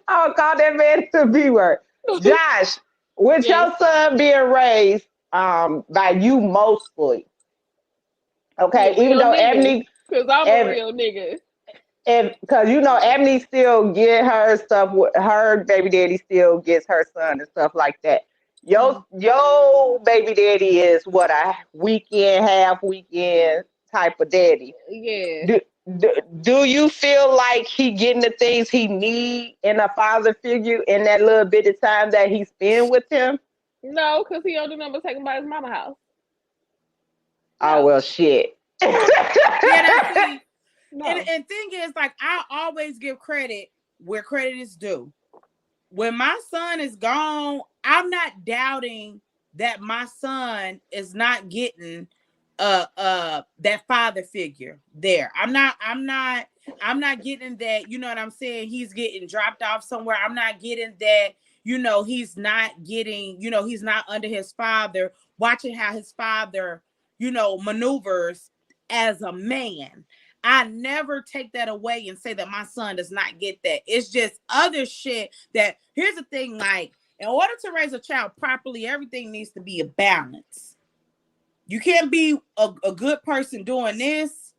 I would call that man the B word. Josh, with your son being raised by you mostly, okay, even though Ebony... Because I'm a real nigga. Because, you know, Ebony still get her stuff, her baby daddy still gets her son and stuff like that. Your baby daddy is what, a half weekend type of daddy. Yeah. Do you feel like he getting the things he need in a father figure in that little bit of time that he spend with him? No, because he don't do nothing but take him by his mama house. Oh, well, shit. Yeah, no. And thing is, like, I always give credit where credit is due. When my son is gone, I'm not doubting that my son is not getting that father figure there. I'm not getting that, you know what I'm saying? He's getting dropped off somewhere. I'm not getting that, you know, he's not getting, you know, he's not under his father, watching how his father, you know, maneuvers as a man. I never take that away and say that my son does not get that. It's just other shit that, here's the thing, like, in order to raise a child properly, everything needs to be a balance. You can't be a good person doing this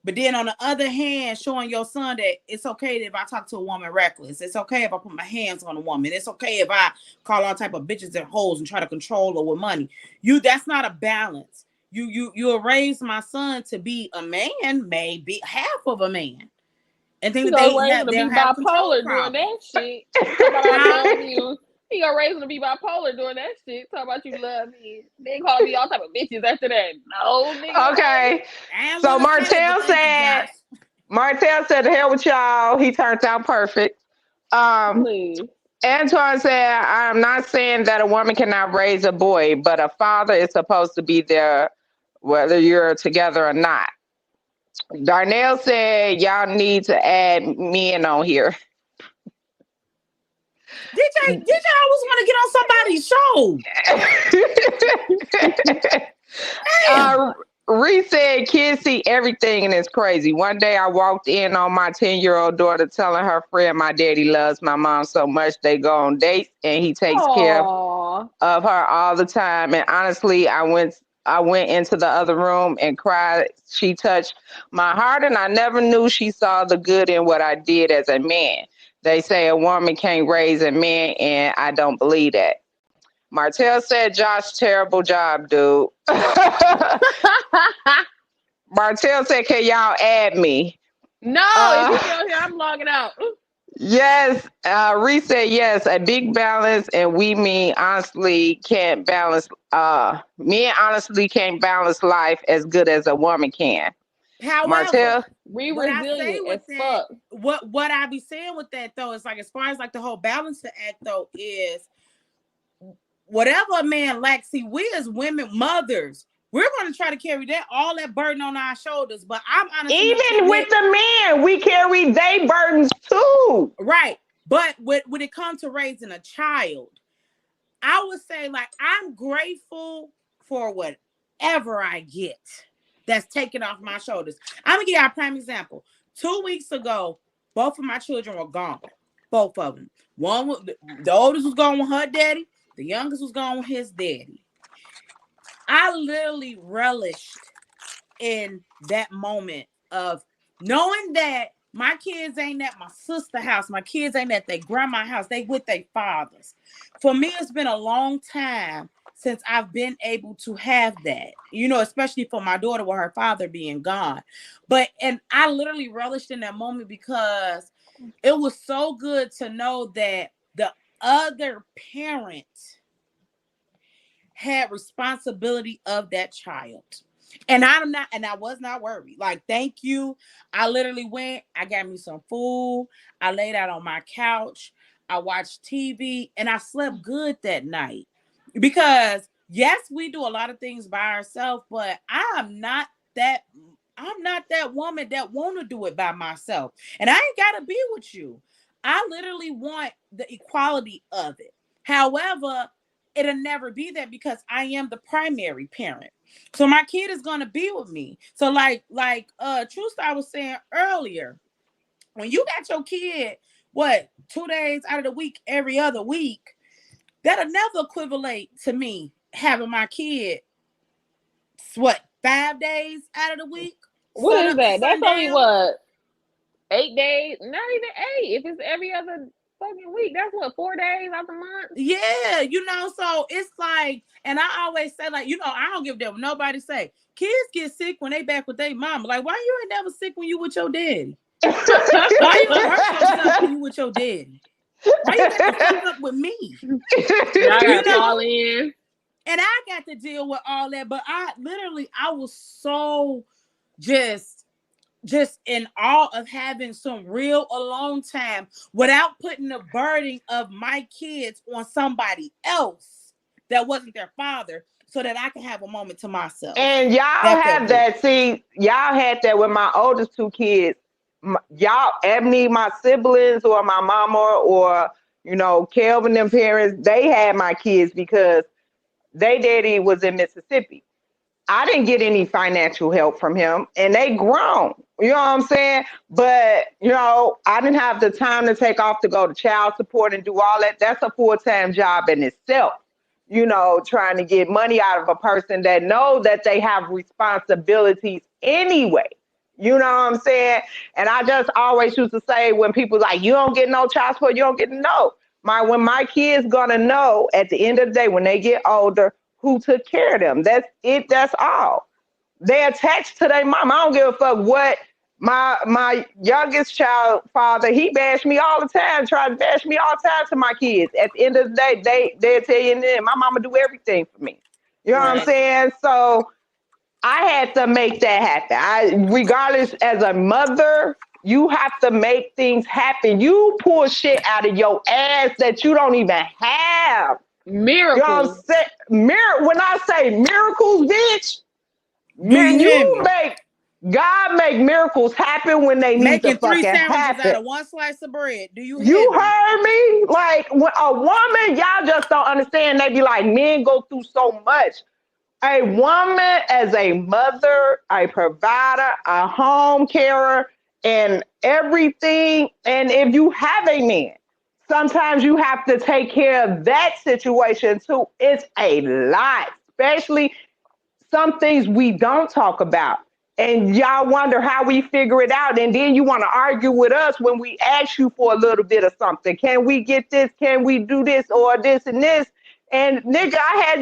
But then on the other hand, showing your son that it's okay if I talk to a woman reckless. It's okay if I put my hands on a woman. It's okay if I call all type of bitches and hoes and try to control her with money. That's not a balance. You raised my son to be a man, maybe half of a man. And think He that gonna raise him to they'll be have control bipolar doing problems. that shit. Talk about I love you. He gonna raise him to be bipolar doing that shit. Talk about you love me. They call me all type of bitches after that. No, nigga. Okay. I ain't So wanna say Martell that, but thank you, said, Josh. Martell said, "The hell with y'all." He turned out perfect. Please. Antoine said, "I'm not saying that a woman cannot raise a boy, but a father is supposed to be there whether you're together or not." Darnell said, "Y'all need to add men on here." DJ always want to get on somebody's show. Damn. Reese said, "Kids see everything and it's crazy. One day I walked in on my 10-year-old daughter telling her friend my daddy loves my mom so much they go on dates and he takes care Aww. of her all the time. And honestly, I went into the other room and cried. She touched my heart and I never knew she saw the good in what I did as a man. They say a woman can't raise a man and I don't believe that." Martell said, "Josh, terrible job, dude." Martell said, "Can y'all add me?" No, if you get on here, I'm logging out. Yes. Reese said, "Yes, a big balance, and we mean honestly can't balance. Men honestly can't balance life as good as a woman can." However, Martell, We what I say resilient with as that, fuck. what I be saying with that though is like as far as like the whole balance to act though is whatever a man lacks. See, we as women, mothers, we're going to try to carry all that burden on our shoulders. But I'm honestly even with the men, we carry their burdens too. Right. But when it comes to raising a child, I would say like I'm grateful for whatever I get that's taken off my shoulders. I'm gonna give you a prime example. 2 weeks ago, both of my children were gone. Both of them. The oldest was gone with her daddy. The youngest was gone with his daddy. I literally relished in that moment of knowing that my kids ain't at my sister's house. My kids ain't at their grandma's house. They with their fathers. For me, it's been a long time since I've been able to have that, especially for my daughter with her father being gone. And I literally relished in that moment because it was so good to know that the other parent had responsibility of that child. And I was not worried. Like, thank you. I literally went, I got me some food. I laid out on my couch. I watched TV and I slept good that night. Because yes, we do a lot of things by ourselves, but I'm not that woman that want to do it by myself. And I ain't got to be with you. I literally want the equality of it. However, it'll never be that because I am the primary parent. So my kid is gonna be with me. So like True Star was saying earlier, when you got your kid, 2 days out of the week, every other week, that'll never equivalent to me having my kid 5 days out of the week. What is that? That's only what? 8 days? Not even 8. If it's every other fucking week, that's 4 days out the month. Yeah, so it's like, and I always say, like, I don't give a damn what nobody say. Kids get sick when they back with their mama. Like, why you ain't never sick when you with your daddy? Why you hurt yourself when you with your daddy? Why you got to fuck up with me? I gotta call in. And I got to deal with all that, but I was so just in awe of having some real alone time without putting the burden of my kids on somebody else that wasn't their father, so that I can have a moment to myself. And y'all have that. See, y'all had that with my oldest 2 kids. Y'all, Ebony, my siblings, or my mama, or Kelvin, them parents, they had my kids because they daddy was in Mississippi. I didn't get any financial help from him, and they grown. You know what I'm saying? But, I didn't have the time to take off to go to child support and do all that. That's a full-time job in itself, trying to get money out of a person that knows that they have responsibilities anyway. You know what I'm saying? And I just always used to say when people like, you don't get no child support, you don't get no. When my kids gonna know at the end of the day when they get older who took care of them. That's it. That's all. They attached to their mom. I don't give a fuck what my youngest child father, he bashed me all the time, tried to bash me all the time to my kids. At the end of the day, they'll tell you, my mama do everything for me. You know what I'm saying? So I had to make that happen. Regardless, as a mother, you have to make things happen. You pull shit out of your ass that you don't even have. Miracles. You know what I'm saying? When I say miracles, bitch, man, God make miracles happen when they need to fucking happen. Out of one slice of bread. Do you hear You me? heard me? Like when a woman, y'all just don't understand. They be like, men go through so much. A woman as a mother, a provider, a home carer, and everything. And if you have a man, sometimes you have to take care of that situation too. It's a lot, especially some things we don't talk about. And y'all wonder how we figure it out. And then you want to argue with us when we ask you for a little bit of something. Can we get this? Can we do this or this and this? And nigga,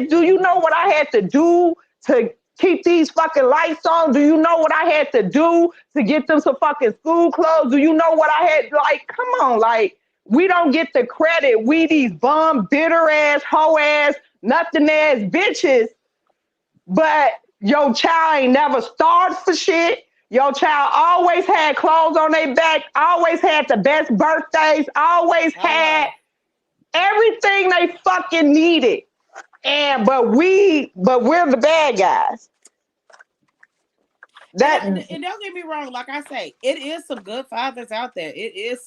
do you know what I had to do to keep these fucking lights on? Do you know what I had to do to get them some fucking school clothes? Do you know what I had? Like, come on, like, we don't get the credit. We these bum, bitter ass, hoe ass, nothing ass bitches. But your child ain't never starved for shit. Your child always had clothes on their back, always had the best birthdays, always had everything they fucking needed. But we're the bad guys. And don't get me wrong, like I say, it is some good fathers out there. It is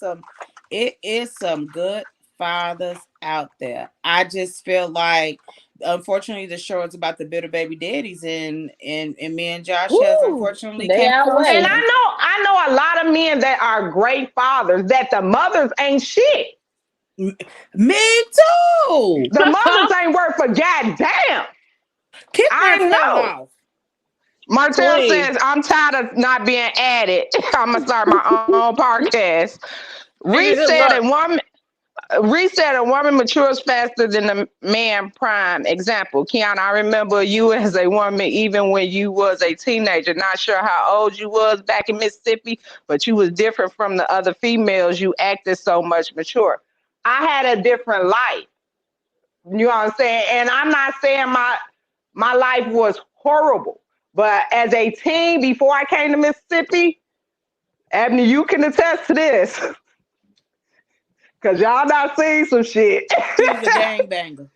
some good fathers out there. I just feel like, unfortunately, the show is about the bitter baby daddies, and me and Josh has unfortunately they came across. And I know a lot of men that are great fathers that the mothers ain't shit. Me too. The mothers ain't worth a goddamn. I know. Martell says, I'm tired of not being added. I'm going to start my own podcast. Reset, a woman matures faster than a man prime. Example, Kiana, I remember you as a woman even when you was a teenager. Not sure how old you was back in Mississippi, but you was different from the other females. You acted so much mature. I had a different life. You know what I'm saying? And I'm not saying my life was horrible. But as a teen, before I came to Mississippi, Abney, you can attest to this. Because y'all not seen some shit. She was a gangbanger.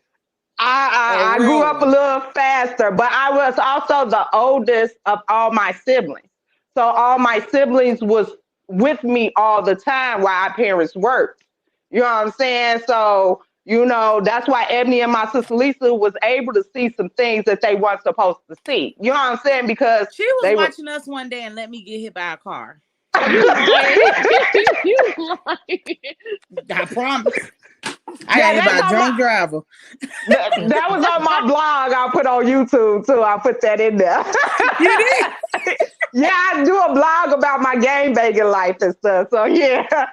I grew up a little faster, but I was also the oldest of all my siblings. So all my siblings was with me all the time while our parents worked. You know what I'm saying? So, you know, that's why Ebony and my sister Lisa was able to see some things that they weren't supposed to see. You know what I'm saying? Because she was watching us one day and let me get hit by a car. You lying. I promise. I got hit by a drunk driver. That was on my blog. I'll put on YouTube too. I'll put that in there. You did? Yeah, I do a blog about my gangbanging life and stuff. So yeah.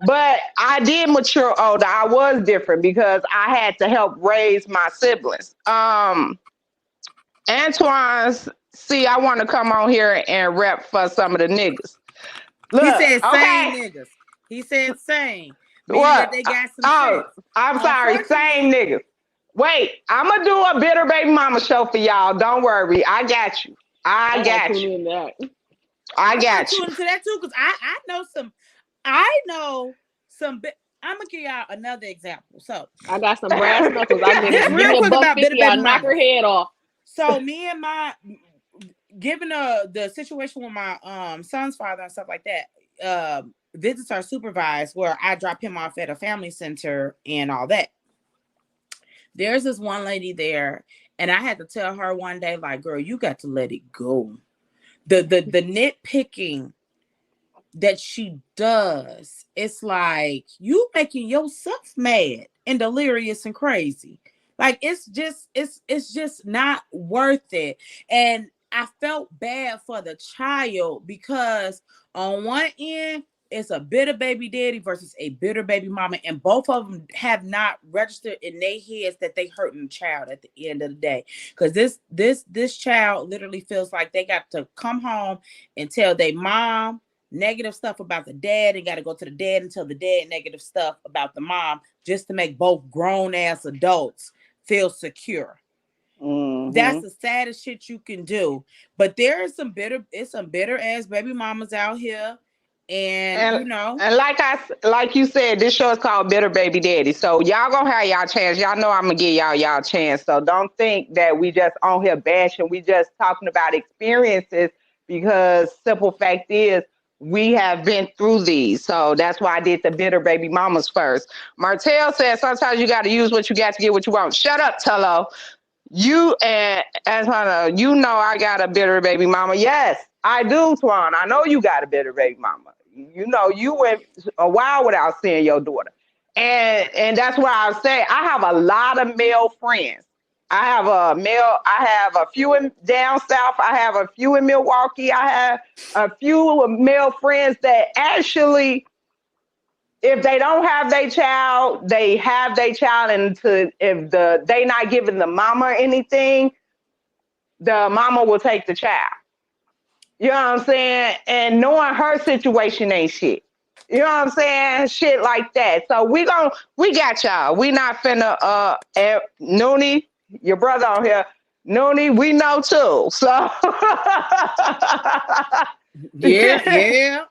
But I did mature older. I was different because I had to help raise my siblings. Antoine's, see, I want to come on here and rep for some of the niggas. Look, he said same niggas. He said same. What? They got some I'm sorry, same niggas. Wait, I'm going to do a bitter baby mama show for y'all. Don't worry. I got you. I got you. I got you. To that too, because I know some. I'm gonna give y'all another example. So I got some brass knuckles. This real quick about bitter baby mama. Knock her head off. So me and given the situation with my son's father and stuff like that, visits are supervised where I drop him off at a family center and all that. There's this one lady there, and I had to tell her one day, like, girl, you got to let it go. The nitpicking that she does, it's like you making yourself mad and delirious and crazy. Like it's just not worth it. And I felt bad for the child because on one end, it's a bitter baby daddy versus a bitter baby mama, and both of them have not registered in their heads that they hurting the child at the end of the day. Because this child literally feels like they got to come home and tell their mom negative stuff about the dad, and got to go to the dad and tell the dad negative stuff about the mom just to make both grown ass adults feel secure. That's the saddest shit you can do. But there is some bitter ass baby mamas out here. And you know, and like you said, this show is called Bitter Baby Daddy. So y'all gonna have y'all chance. Y'all know I'm gonna give y'all chance. So don't think that we just on here bashing. We just talking about experiences, because simple fact is we have been through these. So that's why I did the Bitter Baby Mamas first. Martell said sometimes you got to use what you got to get what you want. Shut up, Tello. You and Antoine, you know I got a bitter baby mama. Yes, I do, Twan. I know you got a bitter baby mama. You know you went a while without seeing your daughter, and that's why I say I have a lot of male friends. I have a few in down south. I have a few in Milwaukee. I have a few male friends that actually, if they don't have their child, they have their child, and if they not giving the mama anything, the mama will take the child. You know what I'm saying? And knowing her situation ain't shit. You know what I'm saying? Shit like that. So we got y'all. We not finna Noonie, your brother on here. Noonie, we know too. So yeah.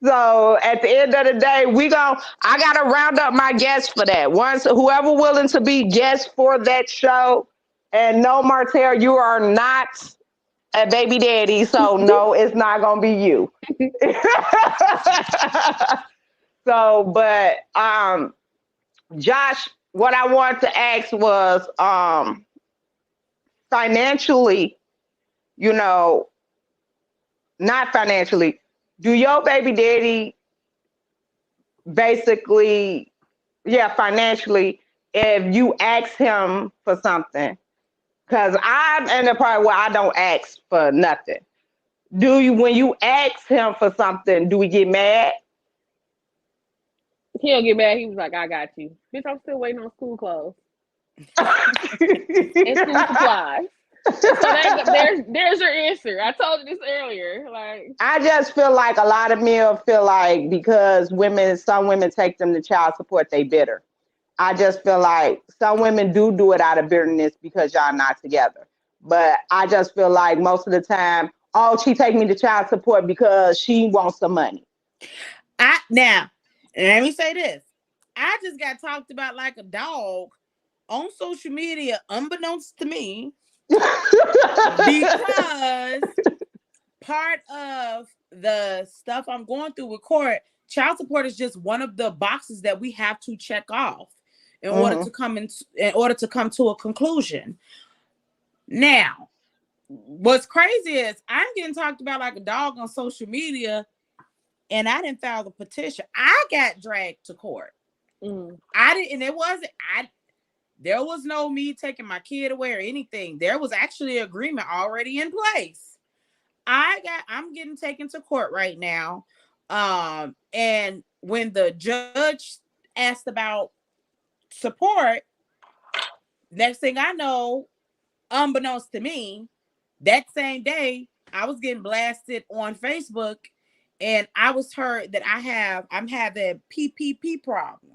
So at the end of the day, I gotta round up my guests for that. Once whoever willing to be guests for that show, and no, Martell, you are not a baby daddy, so no, it's not gonna be you. So, but Josh, what I wanted to ask was financially, you know, not financially, do your baby daddy basically, yeah, financially, if you ask him for something, because I'm in the part where I don't ask for nothing. Do you, when you ask him for something, do we get mad? He'll get mad. He was like, I got you. Bitch, I'm still waiting on school clothes and school supplies. So there's your answer. I told you this earlier. Like, I just feel like a lot of men feel like because some women take them to child support, they bitter. I just feel like some women do it out of bitterness because y'all not together. But I just feel like most of the time, oh, she take me to child support because she wants some money. Now, let me say this. I just got talked about like a dog on social media, unbeknownst to me, because part of the stuff I'm going through with court, child support is just one of the boxes that we have to check off in order to come to a conclusion. Now, what's crazy is I'm getting talked about like a dog on social media, and I didn't file the petition. I got dragged to court. I didn't, and there was no me taking my kid away or anything. There was actually an agreement already in place. I'm getting taken to court right now. And when the judge asked about support, next thing I know, unbeknownst to me, that same day, I was getting blasted on Facebook, and I was heard that I'm having PPP problems.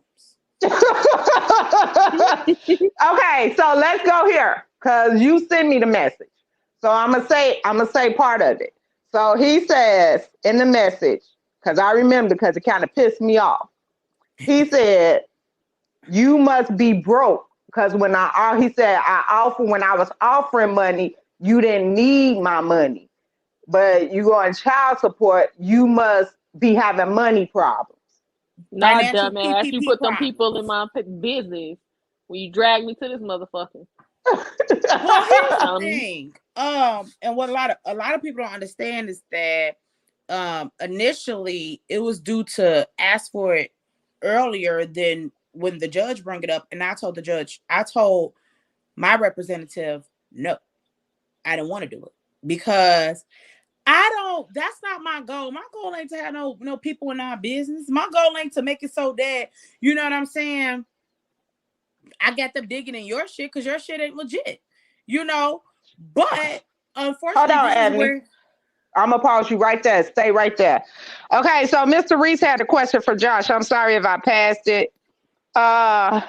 Okay, so let's go here because you sent me the message. So I'm gonna say part of it. So he says in the message, because I remember because it kind of pissed me off. He said, "You must be broke because when he said when I was offering money, you didn't need my money, but you go on child support, you must be having money problems." nah, dumbass, you put them people in my business when you drag me to this motherfucker. Well, here's the thing. And what a lot of people don't understand is that initially it was due to ask for it earlier than when the judge brought it up, and I told my representative, no, I didn't want to do it. because that's not my goal. My goal ain't to have no people in our business. My goal ain't to make it so that, you know what I'm saying, I got them digging in your shit because your shit ain't legit, you know. But unfortunately, Hold on, this is Ebony. where I'm gonna pause you right there. Stay right there. Okay, so Mr. Reese had a question for Josh. I'm sorry if I passed it. Uh,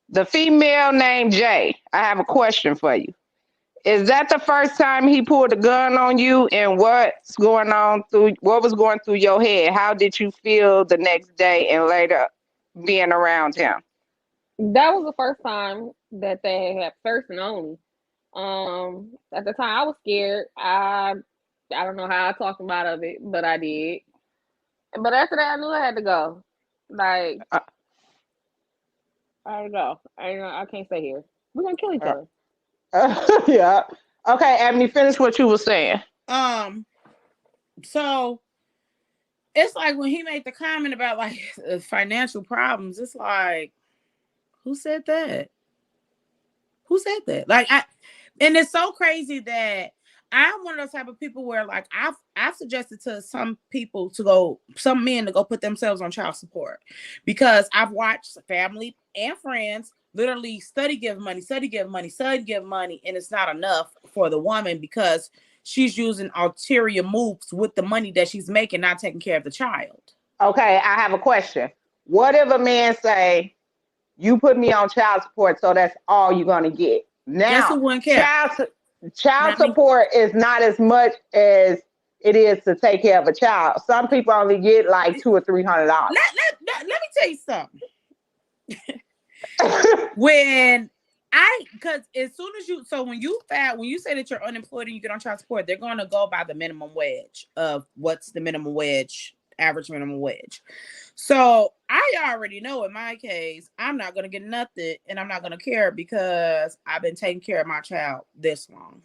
the female named Jay. I have a question for you. Is that the first time he pulled a gun on you, and what was going through your head? How did you feel the next day and later being around him? That was the first time that they had, first and only. At the time I was scared. I don't know how I talked him out of it, but I did. But after that, I knew I had to go. Like, Uh, I had to go. I can't stay here. We're gonna kill each other. yeah. Okay, Ebony, finish what you were saying. so it's like when he made the comment about like financial problems, it's like, who said that? Who said that? Like, and it's so crazy that I'm one of those type of people where like I've suggested to some men to go put themselves on child support, because I've watched family and friends literally study give money, and it's not enough for the woman because she's using ulterior moves with the money that she's making, not taking care of the child. Okay, I have a question. What if a man say, you put me on child support, so that's all you're gonna get? Guess Now, who wouldn't care? child Not me. support is not as much as it is to take care of a child. Some people only get like $200 or $300. Let me tell you something. Because as soon as when you say that you're unemployed and you get on child support, they're going to go by the minimum wage of what's the minimum wage, average minimum wage. So I already know in my case, I'm not going to get nothing, and I'm not going to care because I've been taking care of my child this long.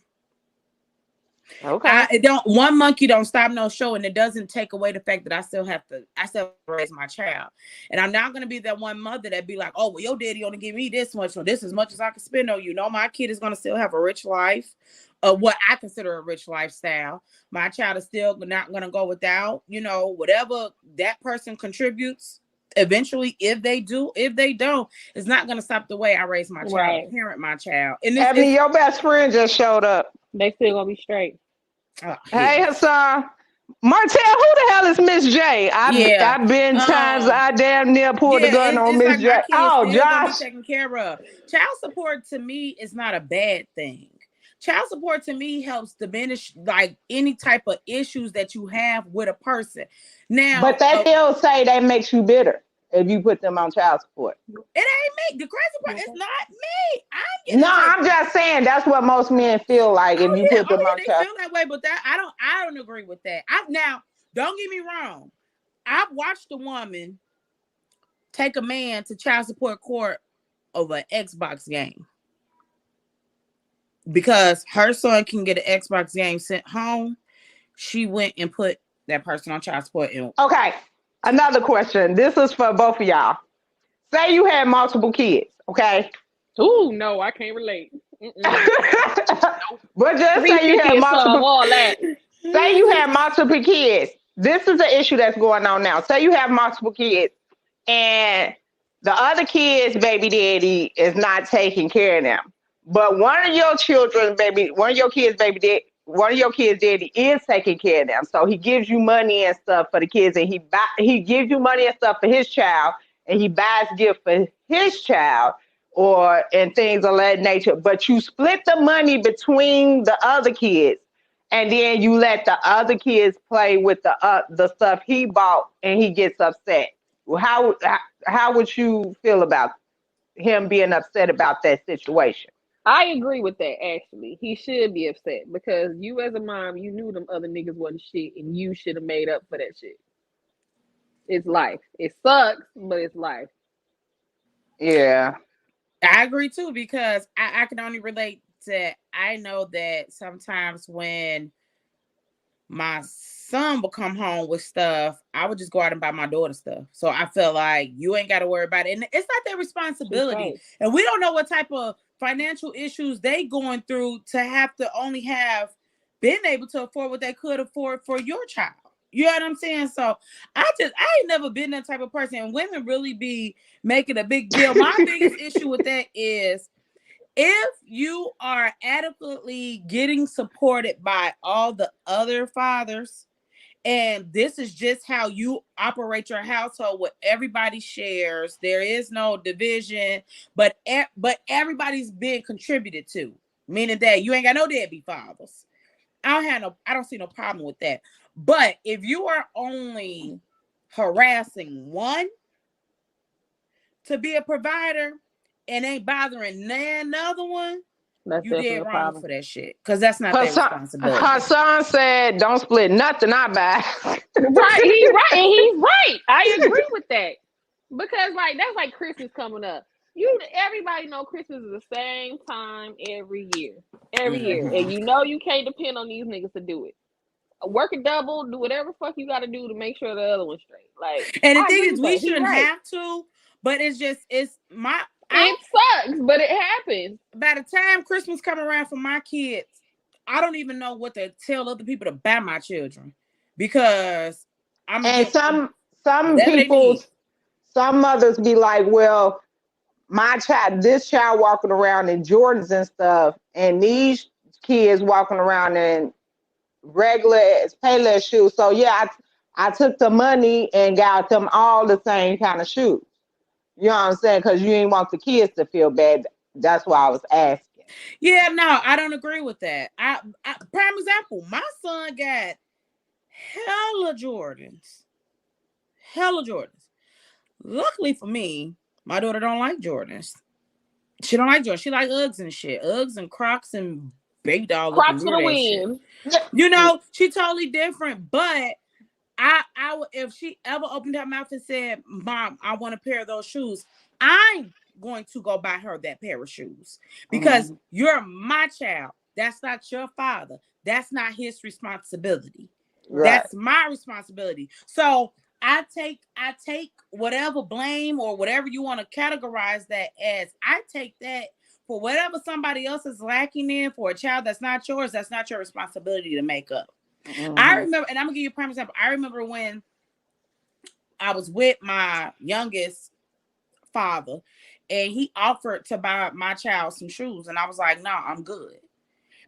Okay. One monkey don't stop no show, and it doesn't take away the fact that I still have to raise my child. And I'm not gonna be that one mother that be like, oh, well, your daddy only give me this much, so this is as much as I can spend on you. No, my kid is gonna still have a rich life, what I consider a rich lifestyle. My child is still not gonna go without, whatever that person contributes. Eventually, if they do, if they don't, it's not gonna stop the way I raise my child, Right. parent my child. And Ebony, your best friend just showed up. They still gonna be straight. Oh, hey, Hassan. Martell, who the hell is Miss J? I've been times I damn near pulled the gun on Miss like J. Oh, still gonna be Josh. taken care of. Child support to me is not a bad thing. Child support to me helps diminish like any type of issues that you have with a person. Now, But they still say that makes you bitter if you put them on child support. It ain't me. The crazy part, it's not me. I'm just saying that's what most men feel like if you put them on they child. feel that way, but I don't agree with that. Now, don't get me wrong. I've watched a woman take a man to child support court over an Xbox game because her son can get an Xbox game sent home. She went and put that person on child support. Okay, another question. This is for both of y'all. Say you had multiple kids, okay? Ooh, no, I can't relate. But just say you had multiple. Say you have multiple kids. This is the issue that's going on now. Say you have multiple kids, and the other kid's baby daddy is not taking care of them. But one of your kids' daddy is taking care of them. So he gives you money and stuff for the kids, and he gives you money and stuff for his child, and he buys gifts for his child and things of that nature. But you split the money between the other kids, and then you let the other kids play with the stuff he bought, and he gets upset. How would you feel about him being upset about that situation? I agree with that, actually. He should be upset because you as a mom, you knew them other niggas wasn't shit and you should have made up for that shit. It's life. It sucks, but it's life. Yeah. I agree too, because I can only relate to, I know that sometimes when my son will come home with stuff, I would just go out and buy my daughter stuff. So I feel like you ain't got to worry about it. And it's not their responsibility. And we don't know what type of financial issues they going through to have to only have been able to afford what they could afford for your child. You know what I'm saying? So I ain't never been that type of person. And women really be making a big deal. My biggest issue with that is if you are adequately getting supported by all the other fathers, and this is just how you operate your household, where everybody shares, there is no division, but everybody's being contributed to, meaning that you ain't got no deadbeat fathers. I don't see no problem with that. But if you are only harassing one to be a provider and ain't bothering another one, That's you definitely did a wrong problem. for that shit. Because that's not their responsibility. Her son said, "Don't split nothing I buy." Right, he's right, and he's right. I agree with that. Because like that's like Christmas coming up. Everybody know Christmas is the same time every year. Every year. And you know you can't depend on these niggas to do it. Work a double, do whatever fuck you gotta do to make sure the other one's straight. Like, and the I thing agree is, with we that. He shouldn't right. have to, but it's my It sucks, but it happens. by the time Christmas come around for my kids, I don't even know what to tell other people to buy my children, because I'm gonna And get some whatever they people, need. some mothers be like, "Well, this child walking around in Jordans and stuff, and these kids walking around in regular Payless shoes. So yeah, I took the money and got them all the same kind of shoes. You know what I'm saying? Because you didn't want the kids to feel bad. That's why I was asking. Yeah, no, I don't agree with that. Prime example, my son got hella Jordans. Hella Jordans. Luckily for me, my daughter don't like Jordans. She don't like Jordans. She like Uggs and shit. Uggs and Crocs and big dog looking Crocs for weird the ass shit. win. You know, she totally different. But I would, if she ever opened her mouth and said, "Mom, I want a pair of those shoes," I'm going to go buy her that pair of shoes, because you're my child. That's not your father. That's not his responsibility. Right. That's my responsibility. So I take whatever blame or whatever you want to categorize that as. I take that for whatever somebody else is lacking in for a child that's not yours. That's not your responsibility to make up. I remember, and I'm gonna give you a prime example. I remember when I was with my youngest father, and he offered to buy my child some shoes, and I was like, "No, I'm good,"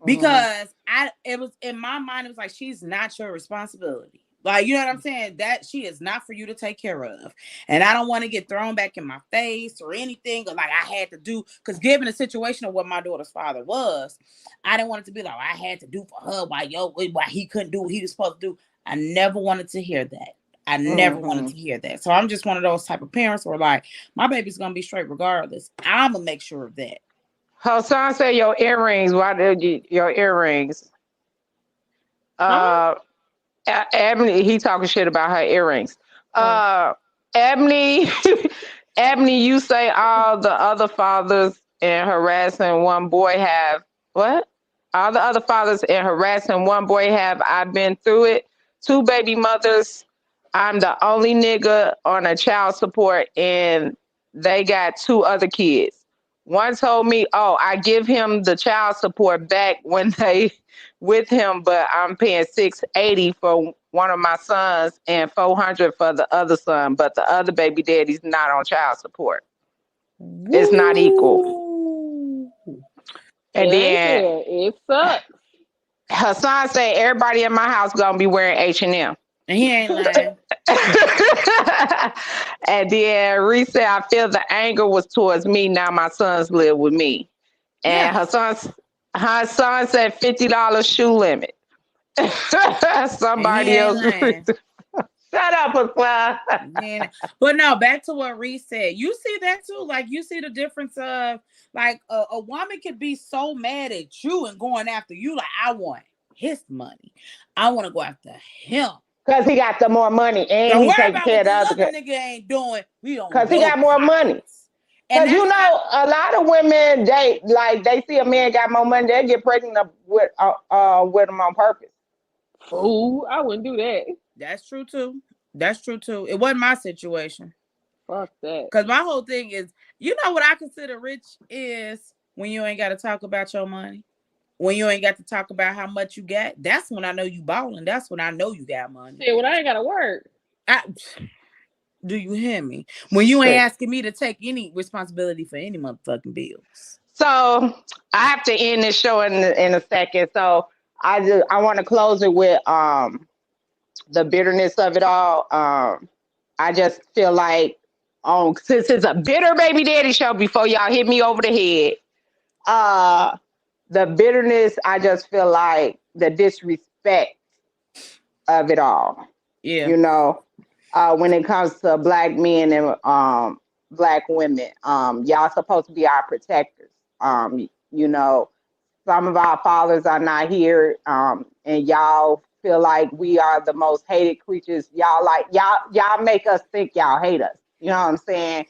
because it was in my mind, it was like, she's not your responsibility. Like, you know what I'm saying? That she is not for you to take care of. And I don't want to get thrown back in my face or anything, or like I had to do, because given the situation of what my daughter's father was, I didn't want it to be like, I had to do for her why he couldn't do what he was supposed to do. I never wanted to hear that. I never wanted to hear that. So I'm just one of those type of parents where like, my baby's gonna be straight regardless. I'm gonna make sure of that. Her son said your earrings. Why did your earrings? Ebony, he talking shit about her earrings. Ebony, Ebony, you say all the other fathers in harassing one boy have what? All the other fathers in harassing one boy have. I've been through it. 2 baby mothers. I'm the only nigga on a child support, and they got 2 other kids. One told me, "Oh, I give him the child support back when they with him, but I'm paying $680 for one of my sons and $400 for the other son, but the other baby daddy's not on child support. It's not equal." And then It sucks. her son said, "Everybody in my house gonna be wearing H&M." And he ain't lying. And then Reese said, "I feel the anger was towards me. Now my sons live with me." And her son said $50 shoe limit. Somebody else. Shut up, Pasquale. But no, back to what Reese said. You see that too? Like, you see the difference of, like, a woman could be so mad at you and going after you. Like, I want his money. I want to go after him. Because he got the more money and Don't he worry taking about care what of the the other nigga ain't doing. We don't. Because he got more money. Because you know, a lot of women, they see a man got more money, they get pregnant with him on purpose. Fool, I wouldn't do that. That's true too. That's true too. It wasn't my situation. Fuck that. Because my whole thing is, you know what I consider rich is when you ain't got to talk about your money. when you ain't got to talk about how much you got, that's when I know you balling. That's when I know you got money. Shit, when I ain't gotta work. Do you hear me? When you ain't asking me to take any responsibility for any motherfucking bills. So I have to end this show in a second. So I want to close it with the bitterness of it all. I just feel like since it's a bitter baby daddy show, before y'all hit me over the head, the bitterness, I just feel like the disrespect of it all. Yeah. You know, when it comes to black men and black women, y'all supposed to be our protectors. You know, some of our fathers are not here, and y'all feel like we are the most hated creatures. Y'all make us think y'all hate us. You know what I'm saying?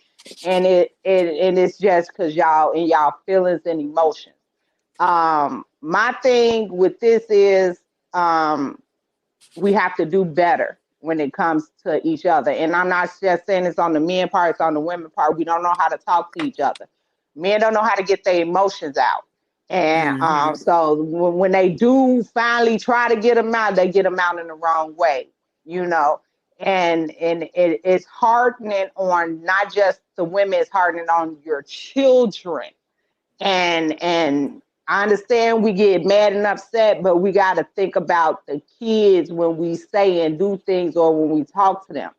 And it's just because y'all in y'all feelings and emotions. My thing with this is we have to do better when it comes to each other. And I'm not just saying it's on the men part, it's on the women part. We don't know how to talk to each other. Men don't know how to get their emotions out. And so when they do finally try to get them out, they get them out in the wrong way, you know. And it's hardening on not just the women, it's hardening on your children. And I understand we get mad and upset, but we got to think about the kids when we say and do things or when we talk to them.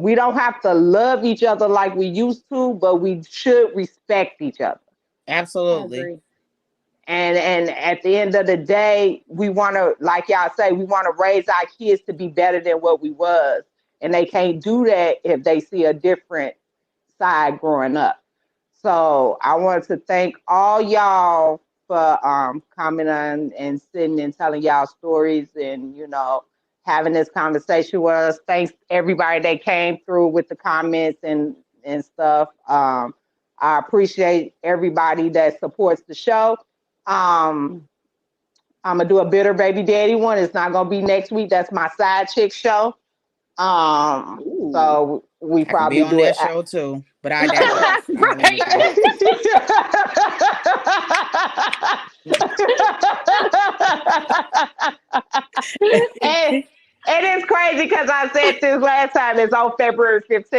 We don't have to love each other like we used to, but we should respect each other. Absolutely. And at the end of the day, we want to, like y'all say, we want to raise our kids to be better than what we was. And they can't do that if they see a different side growing up. So I want to thank all y'all for coming on and sitting and telling y'all stories and, you know, having this conversation with us. Thanks everybody that came through with the comments and stuff. I appreciate everybody that supports the show. I'm gonna do a bitter baby daddy one. It's not gonna be next week. That's my side chick show. So we probably be on do that it show too, but I digress. and it is crazy because I said this last time. It's on February 15th.